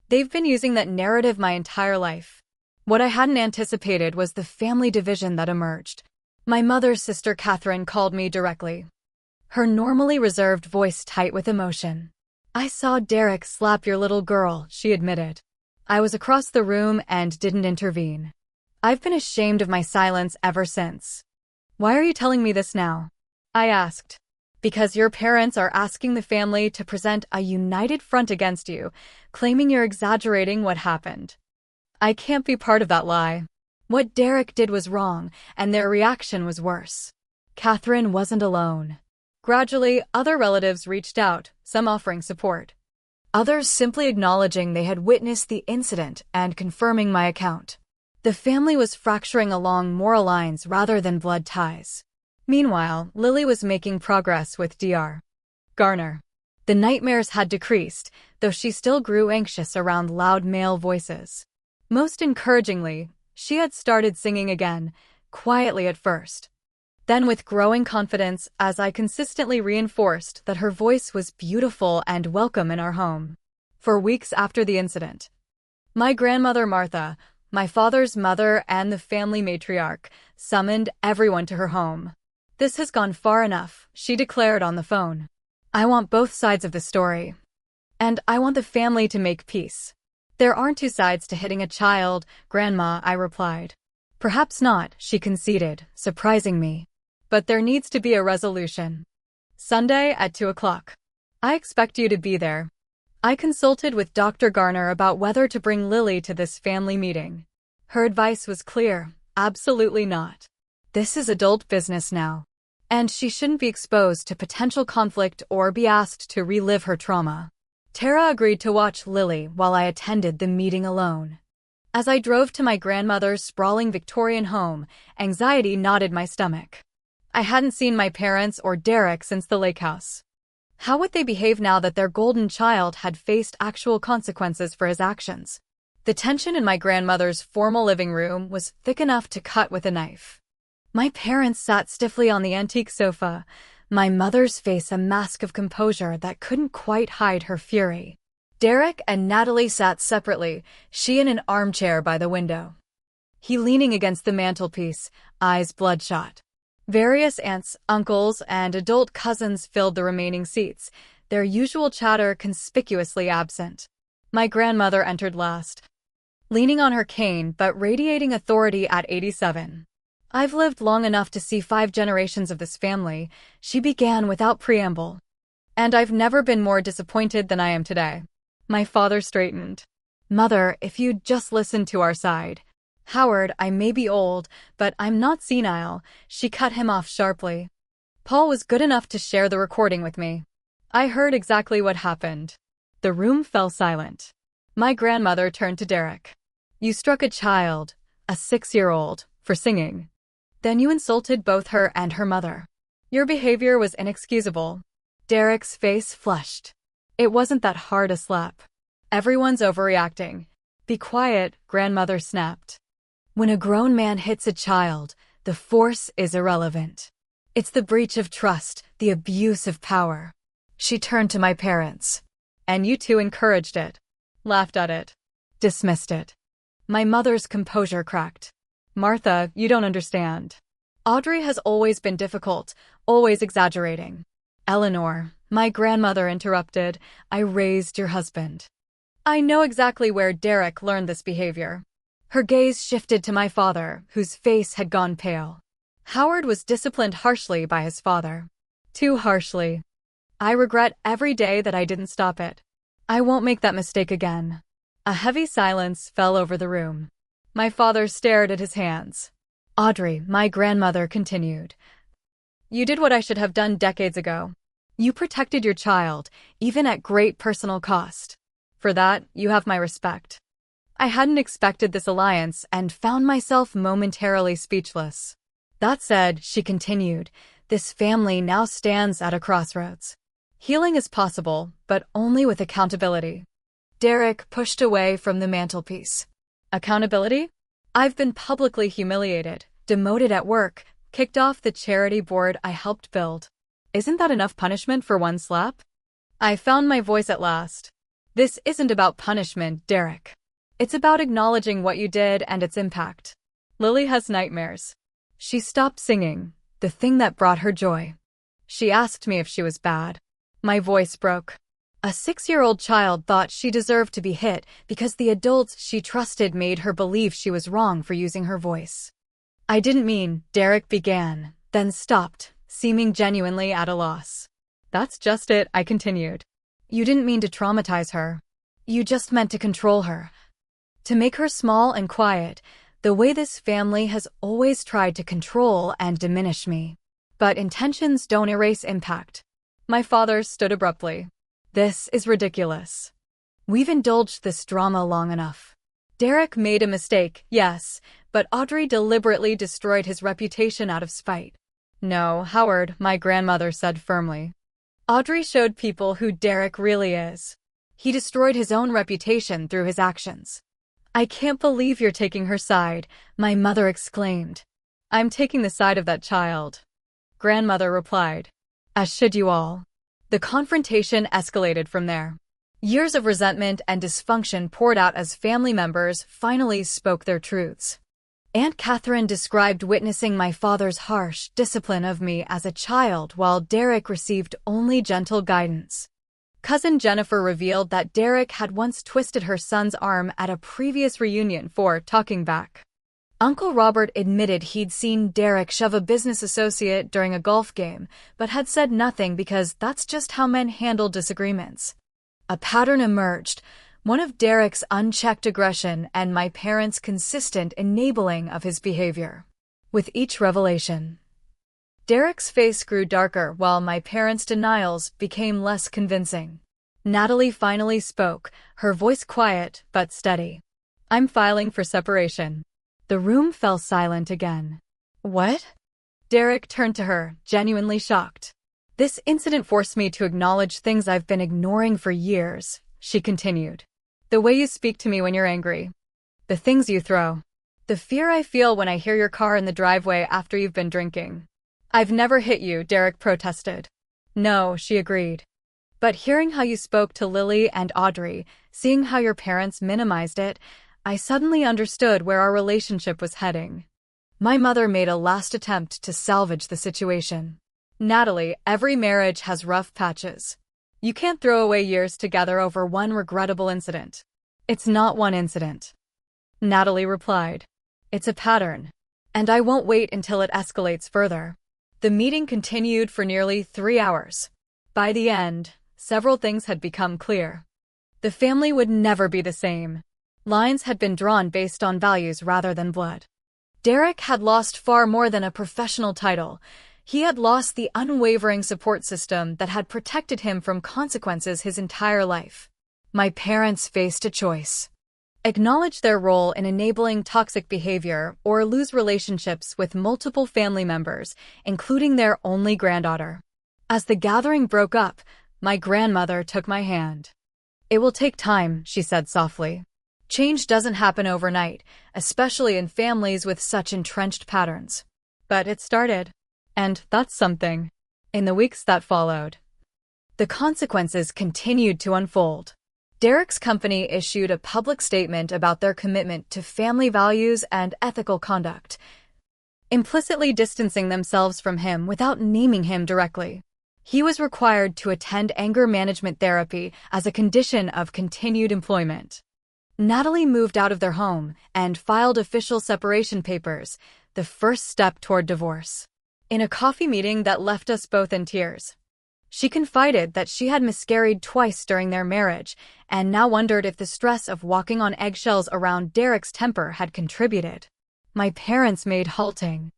S1: "They've been using that narrative my entire life." What I hadn't anticipated was the family division that emerged. My mother's sister Catherine called me directly, her normally reserved voice tight with emotion. "I saw Derek slap your little girl," she admitted. I was across the room and didn't intervene. I've been ashamed of my silence ever since. "Why are you telling me this now?" I asked. "Because your parents are asking the family to present a united front against you, claiming you're exaggerating what happened. I can't be part of that lie. What Derek did was wrong, and their reaction was worse." Catherine wasn't alone. Gradually, other relatives reached out, some offering support. Others simply acknowledging they had witnessed the incident and confirming my account. The family was fracturing along moral lines rather than blood ties. Meanwhile, Lily was making progress with Dr. Garner. The nightmares had decreased, though she still grew anxious around loud male voices. Most encouragingly, she had started singing again, quietly at first. Then with growing confidence as I consistently reinforced that her voice was beautiful and welcome in our home. For weeks after the incident, my grandmother Martha, my father's mother and the family matriarch, summoned everyone to her home. "This has gone far enough," she declared on the phone. "I want both sides of the story. And I want the family to make peace." "There aren't two sides to hitting a child, Grandma," I replied. "Perhaps not," she conceded, surprising me. "But there needs to be a resolution. Sunday at 2 o'clock. I expect you to be there." I consulted with Dr. Garner about whether to bring Lily to this family meeting. Her advice was clear: absolutely not. This is adult business now, and she shouldn't be exposed to potential conflict or be asked to relive her trauma. Tara agreed to watch Lily while I attended the meeting alone. As I drove to my grandmother's sprawling Victorian home, anxiety knotted my stomach. I hadn't seen my parents or Derek since the lake house. How would they behave now that their golden child had faced actual consequences for his actions? The tension in my grandmother's formal living room was thick enough to cut with a knife. My parents sat stiffly on the antique sofa, my mother's face a mask of composure that couldn't quite hide her fury. Derek and Natalie sat separately, she in an armchair by the window, he leaning against the mantelpiece, eyes bloodshot. Various aunts, uncles, and adult cousins filled the remaining seats, their usual chatter conspicuously absent. My grandmother entered last, leaning on her cane but radiating authority at 87. "I've lived long enough to see 5 generations of this family," she began without preamble. "And I've never been more disappointed than I am today." My father straightened. "Mother, if you'd just listen to our side." "Howard, I may be old, but I'm not senile," she cut him off sharply. "Paul was good enough to share the recording with me. I heard exactly what happened." The room fell silent. My grandmother turned to Derek. "You struck a child, a 6-year-old, for singing. Then you insulted both her and her mother. Your behavior was inexcusable." Derek's face flushed. "It wasn't that hard a slap. Everyone's overreacting." "Be quiet," grandmother snapped. "When a grown man hits a child, the force is irrelevant. It's the breach of trust, the abuse of power." She turned to my parents. "And you two encouraged it, laughed at it, dismissed it." My mother's composure cracked. "Martha, you don't understand. Audrey has always been difficult, always exaggerating. Eleanor, my grandmother interrupted, I raised your husband. I know exactly where Derek learned this behavior. Her gaze shifted to my father, whose face had gone pale. Howard was disciplined harshly by his father. Too harshly. I regret every day that I didn't stop it. I won't make that mistake again. A heavy silence fell over the room. My father stared at his hands. Audrey, my grandmother continued. You did what I should have done decades ago. You protected your child, even at great personal cost. For that, you have my respect. I hadn't expected this alliance and found myself momentarily speechless. That said, she continued, this family now stands at a crossroads. Healing is possible, but only with accountability. Derek pushed away from the mantelpiece. Accountability? I've been publicly humiliated, demoted at work, kicked off the charity board I helped build. Isn't that enough punishment for one slap? I found my voice at last. This isn't about punishment, Derek. It's about acknowledging what you did and its impact. Lily has nightmares. She stopped singing, the thing that brought her joy. She asked me if she was bad. My voice broke. A 6-year-old child thought she deserved to be hit because the adults she trusted made her believe she was wrong for using her voice. I didn't mean, Derek began, then stopped, seeming genuinely at a loss. That's just it, I continued. You didn't mean to traumatize her. You just meant to control her. To make her small and quiet, the way this family has always tried to control and diminish me. But intentions don't erase impact. My father stood abruptly. This is ridiculous. We've indulged this drama long enough. Derek made a mistake, yes, but Audrey deliberately destroyed his reputation out of spite. No, Howard, my grandmother said firmly. Audrey showed people who Derek really is. He destroyed his own reputation through his actions. I can't believe you're taking her side, my mother exclaimed. I'm taking the side of that child. Grandmother replied. As should you all. The confrontation escalated from there. Years of resentment and dysfunction poured out as family members finally spoke their truths. Aunt Catherine described witnessing my father's harsh discipline of me as a child while Derek received only gentle guidance. Cousin Jennifer revealed that Derek had once twisted her son's arm at a previous reunion for talking back. Uncle Robert admitted he'd seen Derek shove a business associate during a golf game, but had said nothing because that's just how men handle disagreements. A pattern emerged, one of Derek's unchecked aggression and my parents' consistent enabling of his behavior. With each revelation, Derek's face grew darker while my parents' denials became less convincing. Natalie finally spoke, her voice quiet but steady. I'm filing for separation. The room fell silent again. What? Derek turned to her, genuinely shocked. This incident forced me to acknowledge things I've been ignoring for years, she continued. The way you speak to me when you're angry. The things you throw. The fear I feel when I hear your car in the driveway after you've been drinking. I've never hit you, Derek protested. No, she agreed. But hearing how you spoke to Lily and Audrey, seeing how your parents minimized it, I suddenly understood where our relationship was heading. My mother made a last attempt to salvage the situation. Natalie, every marriage has rough patches. You can't throw away years together over one regrettable incident. It's not one incident. Natalie replied. It's a pattern. And I won't wait until it escalates further. The meeting continued for nearly 3 hours. By the end, several things had become clear. The family would never be the same. Lines had been drawn based on values rather than blood. Derek had lost far more than a professional title. He had lost the unwavering support system that had protected him from consequences his entire life. My parents faced a choice. Acknowledge their role in enabling toxic behavior or lose relationships with multiple family members, including their only granddaughter. As the gathering broke up, my grandmother took my hand. It will take time, she said softly. Change doesn't happen overnight, especially in families with such entrenched patterns. But it started. And that's something. In the weeks that followed, the consequences continued to unfold. Derek's company issued a public statement about their commitment to family values and ethical conduct, implicitly distancing themselves from him without naming him directly. He was required to attend anger management therapy as a condition of continued employment. Natalie moved out of their home and filed official separation papers, the first step toward divorce. In a coffee meeting that left us both in tears, she confided that she had miscarried twice during their marriage and now wondered if the stress of walking on eggshells around Derek's temper had contributed. My parents made halting,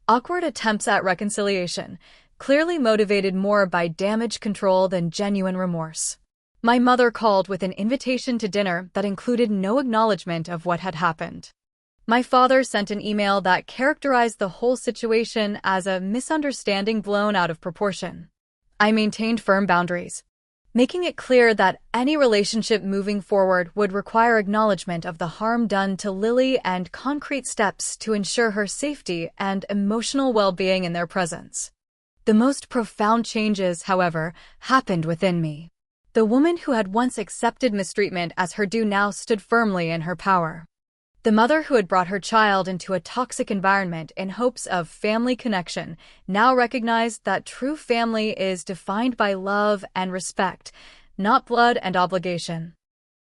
S1: awkward attempts at reconciliation, clearly motivated more by damage control than genuine remorse. My mother called with an invitation to dinner that included no acknowledgement of what had happened. My father sent an email that characterized the whole situation as a misunderstanding blown out of proportion. I maintained firm boundaries, making it clear that any relationship moving forward would require acknowledgement of the harm done to Lily and concrete steps to ensure her safety and emotional well-being in their presence. The most profound changes, however, happened within me. The woman who had once accepted mistreatment as her due now stood firmly in her power. The mother who had brought her child into a toxic environment in hopes of family connection now recognized that true family is defined by love and respect, not blood and obligation.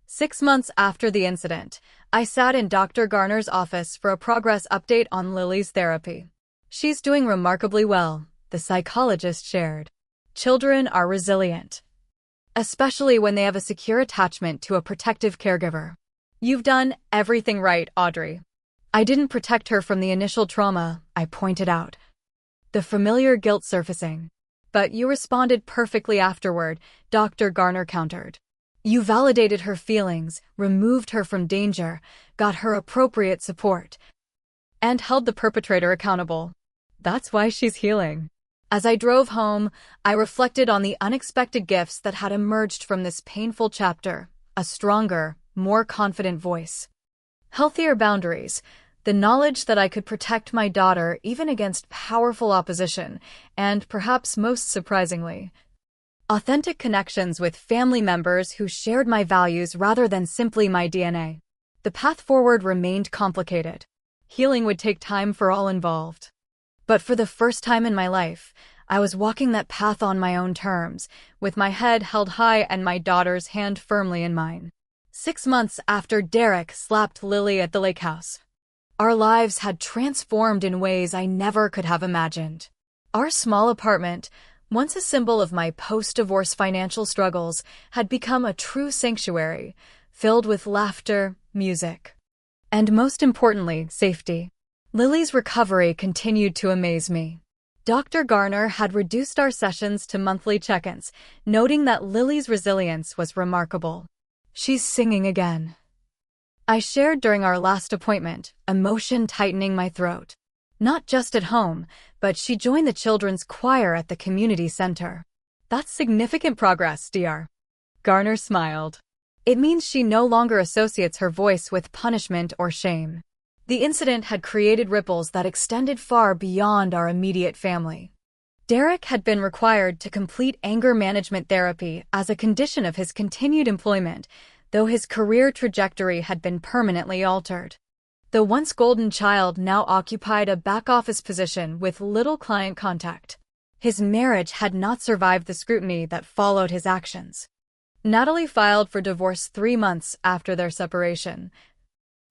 S1: 6 months after the incident, I sat in Dr. Garner's office for a progress update on Lily's therapy. "She's doing remarkably well," the psychologist shared. "Children are resilient, especially when they have a secure attachment to a protective caregiver. You've done everything right, Audrey." "I didn't protect her from the initial trauma," I pointed out, the familiar guilt surfacing. "But you responded perfectly afterward," Dr. Garner countered. "You validated her feelings, removed her from danger, got her appropriate support, and held the perpetrator accountable. That's why she's healing." As I drove home, I reflected on the unexpected gifts that had emerged from this painful chapter: a stronger, more confident voice, healthier boundaries, the knowledge that I could protect my daughter even against powerful opposition, and perhaps most surprisingly, authentic connections with family members who shared my values rather than simply my DNA. The path forward remained complicated. Healing would take time for all involved. But for the first time in my life, I was walking that path on my own terms, with my head held high and my daughter's hand firmly in mine. 6 months after Derek slapped Lily at the lake house, our lives had transformed in ways I never could have imagined. Our small apartment, once a symbol of my post-divorce financial struggles, had become a true sanctuary, filled with laughter, music, and most importantly, safety. Lily's recovery continued to amaze me. Dr. Garner had reduced our sessions to monthly check-ins, noting that Lily's resilience was remarkable. "She's singing again," I shared during our last appointment, emotion tightening my throat. "Not just at home, but she joined the children's choir at the community center." "That's significant progress, Dr. Garner smiled. "It means she no longer associates her voice with punishment or shame." The incident had created ripples that extended far beyond our immediate family. Derek had been required to complete anger management therapy as a condition of his continued employment, though his career trajectory had been permanently altered. The once golden child now occupied a back-office position with little client contact. His marriage had not survived the scrutiny that followed his actions. Natalie filed for divorce 3 months after their separation,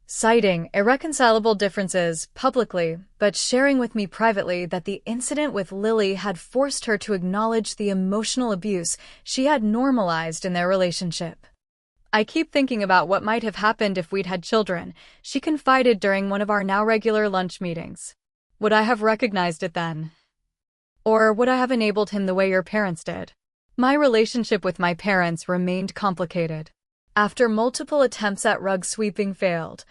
S1: citing irreconcilable differences publicly, but sharing with me privately that the incident with Lily had forced her to acknowledge the emotional abuse she had normalized in their relationship. "I keep thinking about what might have happened if we'd had children," she confided during one of our now regular lunch meetings. "Would I have recognized it then? Or would I have enabled him the way your parents did?" My relationship with my parents remained complicated. After multiple attempts at rug sweeping failed,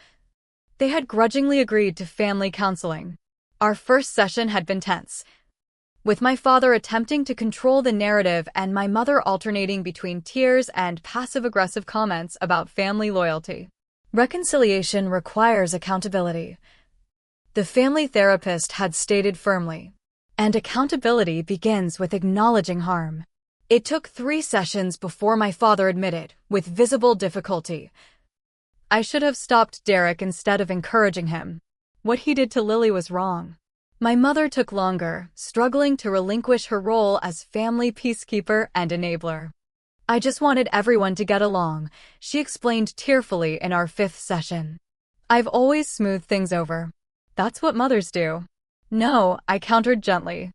S1: they had grudgingly agreed to family counseling. Our first session had been tense, with my father attempting to control the narrative and my mother alternating between tears and passive-aggressive comments about family loyalty. Reconciliation requires accountability, the family therapist had stated firmly, and accountability begins with acknowledging harm. It took 3 sessions before my father admitted, with visible difficulty, "I should have stopped Derek instead of encouraging him. What he did to Lily was wrong." My mother took longer, struggling to relinquish her role as family peacekeeper and enabler. I just wanted everyone to get along, she explained tearfully in our 5th session. I've always smoothed things over. That's what mothers do. No, I countered gently.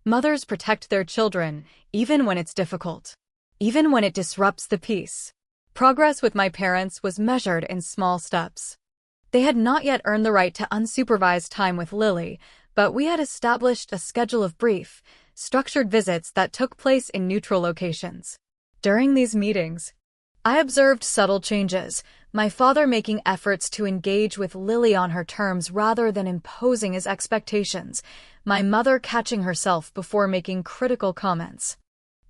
S1: Mothers protect their children, even when it's difficult. Even when it disrupts the peace. Progress with my parents was measured in small steps. They had not yet earned the right to unsupervised time with Lily, but we had established a schedule of brief, structured visits that took place in neutral locations. During these meetings, I observed subtle changes, my father making efforts to engage with Lily on her terms rather than imposing his expectations, my mother catching herself before making critical comments.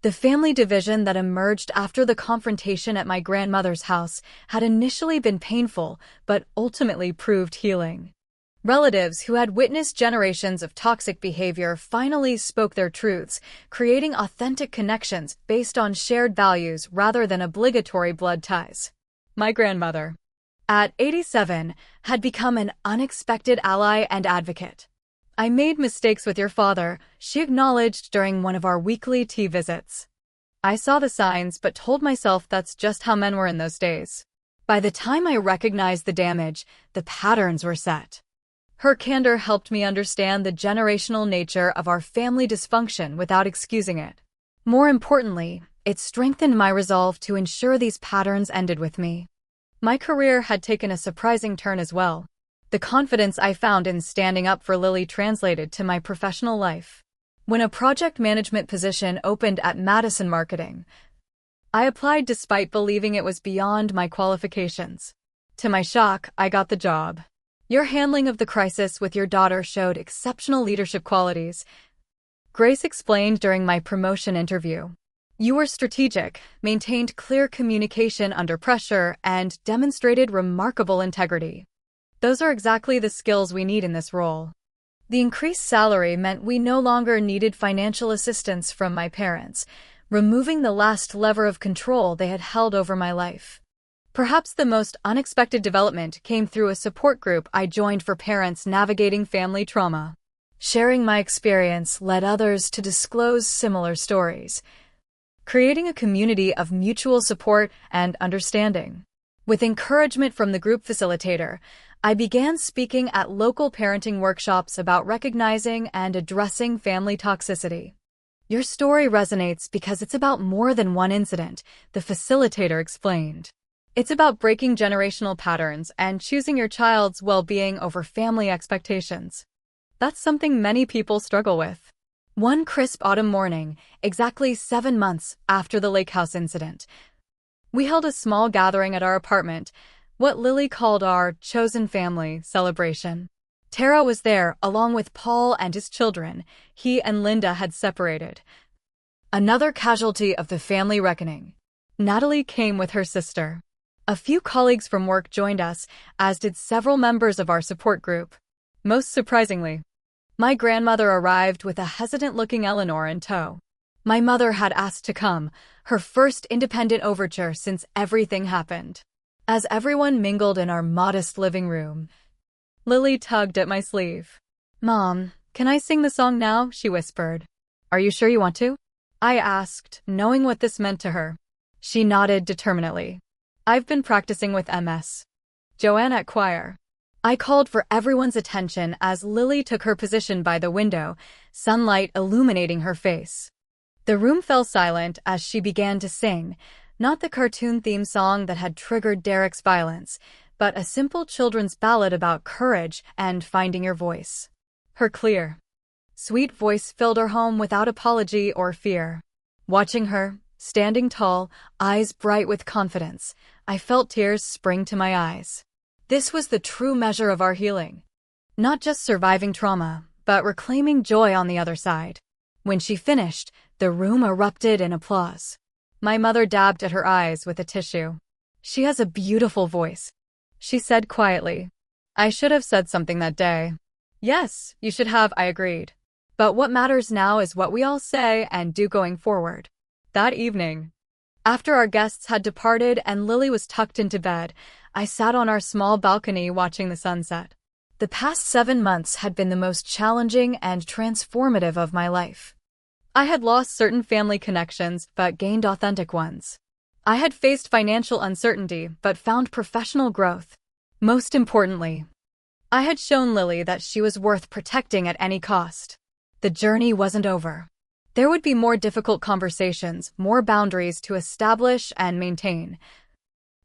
S1: The family division that emerged after the confrontation at my grandmother's house had initially been painful, but ultimately proved healing. Relatives who had witnessed generations of toxic behavior finally spoke their truths, creating authentic connections based on shared values rather than obligatory blood ties. My grandmother, at 87, had become an unexpected ally and advocate. I made mistakes with your father, she acknowledged during one of our weekly tea visits. I saw the signs but told myself that's just how men were in those days. By the time I recognized the damage, the patterns were set. Her candor helped me understand the generational nature of our family dysfunction without excusing it. More importantly, it strengthened my resolve to ensure these patterns ended with me. My career had taken a surprising turn as well. The confidence I found in standing up for Lily translated to my professional life. When a project management position opened at Madison Marketing, I applied despite believing it was beyond my qualifications. To my shock, I got the job. Your handling of the crisis with your daughter showed exceptional leadership qualities, Grace explained during my promotion interview. You were strategic, maintained clear communication under pressure, and demonstrated remarkable integrity. Those are exactly the skills we need in this role. The increased salary meant we no longer needed financial assistance from my parents, removing the last lever of control they had held over my life. Perhaps the most unexpected development came through a support group I joined for parents navigating family trauma. Sharing my experience led others to disclose similar stories, creating a community of mutual support and understanding. With encouragement from the group facilitator, I began speaking at local parenting workshops about recognizing and addressing family toxicity. Your story resonates because it's about more than one incident, the facilitator explained. It's about breaking generational patterns and choosing your child's well-being over family expectations. That's something many people struggle with. One crisp autumn morning, exactly 7 months after the lake house incident, we held a small gathering at our apartment, what Lily called our chosen family celebration. Tara was there, along with Paul and his children. He and Linda had separated. Another casualty of the family reckoning. Natalie came with her sister. A few colleagues from work joined us, as did several members of our support group. Most surprisingly, my grandmother arrived with a hesitant-looking Eleanor in tow. My mother had asked to come, her first independent overture since everything happened. As everyone mingled in our modest living room, Lily tugged at my sleeve. "Mom, can I sing the song now?" she whispered. "Are you sure you want to?" I asked, knowing what this meant to her. She nodded determinedly. "I've been practicing with Ms. Joanne at choir." I called for everyone's attention as Lily took her position by the window, sunlight illuminating her face. The room fell silent as she began to sing, not the cartoon theme song that had triggered Derek's violence, but a simple children's ballad about courage and finding your voice. Her clear, sweet voice filled our home without apology or fear. Watching her, standing tall, eyes bright with confidence, I felt tears spring to my eyes. This was the true measure of our healing. Not just surviving trauma, but reclaiming joy on the other side. When she finished, the room erupted in applause. My mother dabbed at her eyes with a tissue. "She has a beautiful voice," she said quietly. I should have said something that day. "Yes, you should have," I agreed. "But what matters now is what we all say and do going forward." That evening, after our guests had departed and Lily was tucked into bed, I sat on our small balcony watching the sunset. The past 7 months had been the most challenging and transformative of my life. I had lost certain family connections but gained authentic ones. I had faced financial uncertainty but found professional growth. Most importantly, I had shown Lily that she was worth protecting at any cost. The journey wasn't over. There would be more difficult conversations, more boundaries to establish and maintain,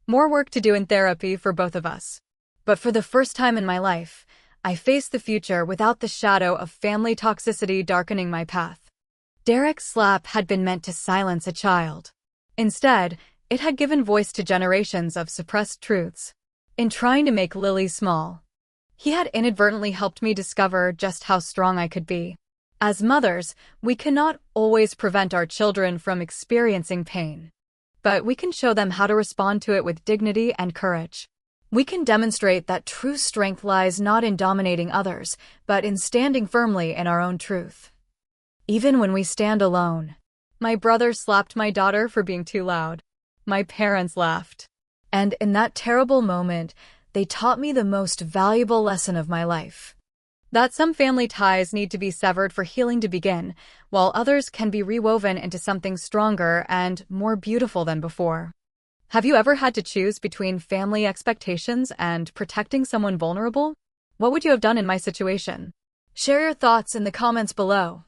S1: more work to do in therapy for both of us. But for the first time in my life, I faced the future without the shadow of family toxicity darkening my path. Derek's slap had been meant to silence a child. Instead, it had given voice to generations of suppressed truths. In trying to make Lily small, he had inadvertently helped me discover just how strong I could be. As mothers, we cannot always prevent our children from experiencing pain, but we can show them how to respond to it with dignity and courage. We can demonstrate that true strength lies not in dominating others, but in standing firmly in our own truth. Even when we stand alone. My brother slapped my daughter for being too loud. My parents laughed. And in that terrible moment, they taught me the most valuable lesson of my life. That some family ties need to be severed for healing to begin, while others can be rewoven into something stronger and more beautiful than before. Have you ever had to choose between family expectations and protecting someone vulnerable? What would you have done in my situation? Share your thoughts in the comments below.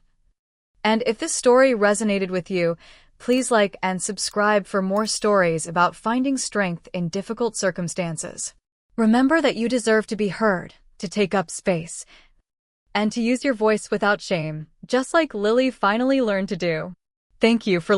S1: And if this story resonated with you, please like and subscribe for more stories about finding strength in difficult circumstances. Remember that you deserve to be heard, to take up space, and to use your voice without shame, just like Lily finally learned to do. Thank you for listening.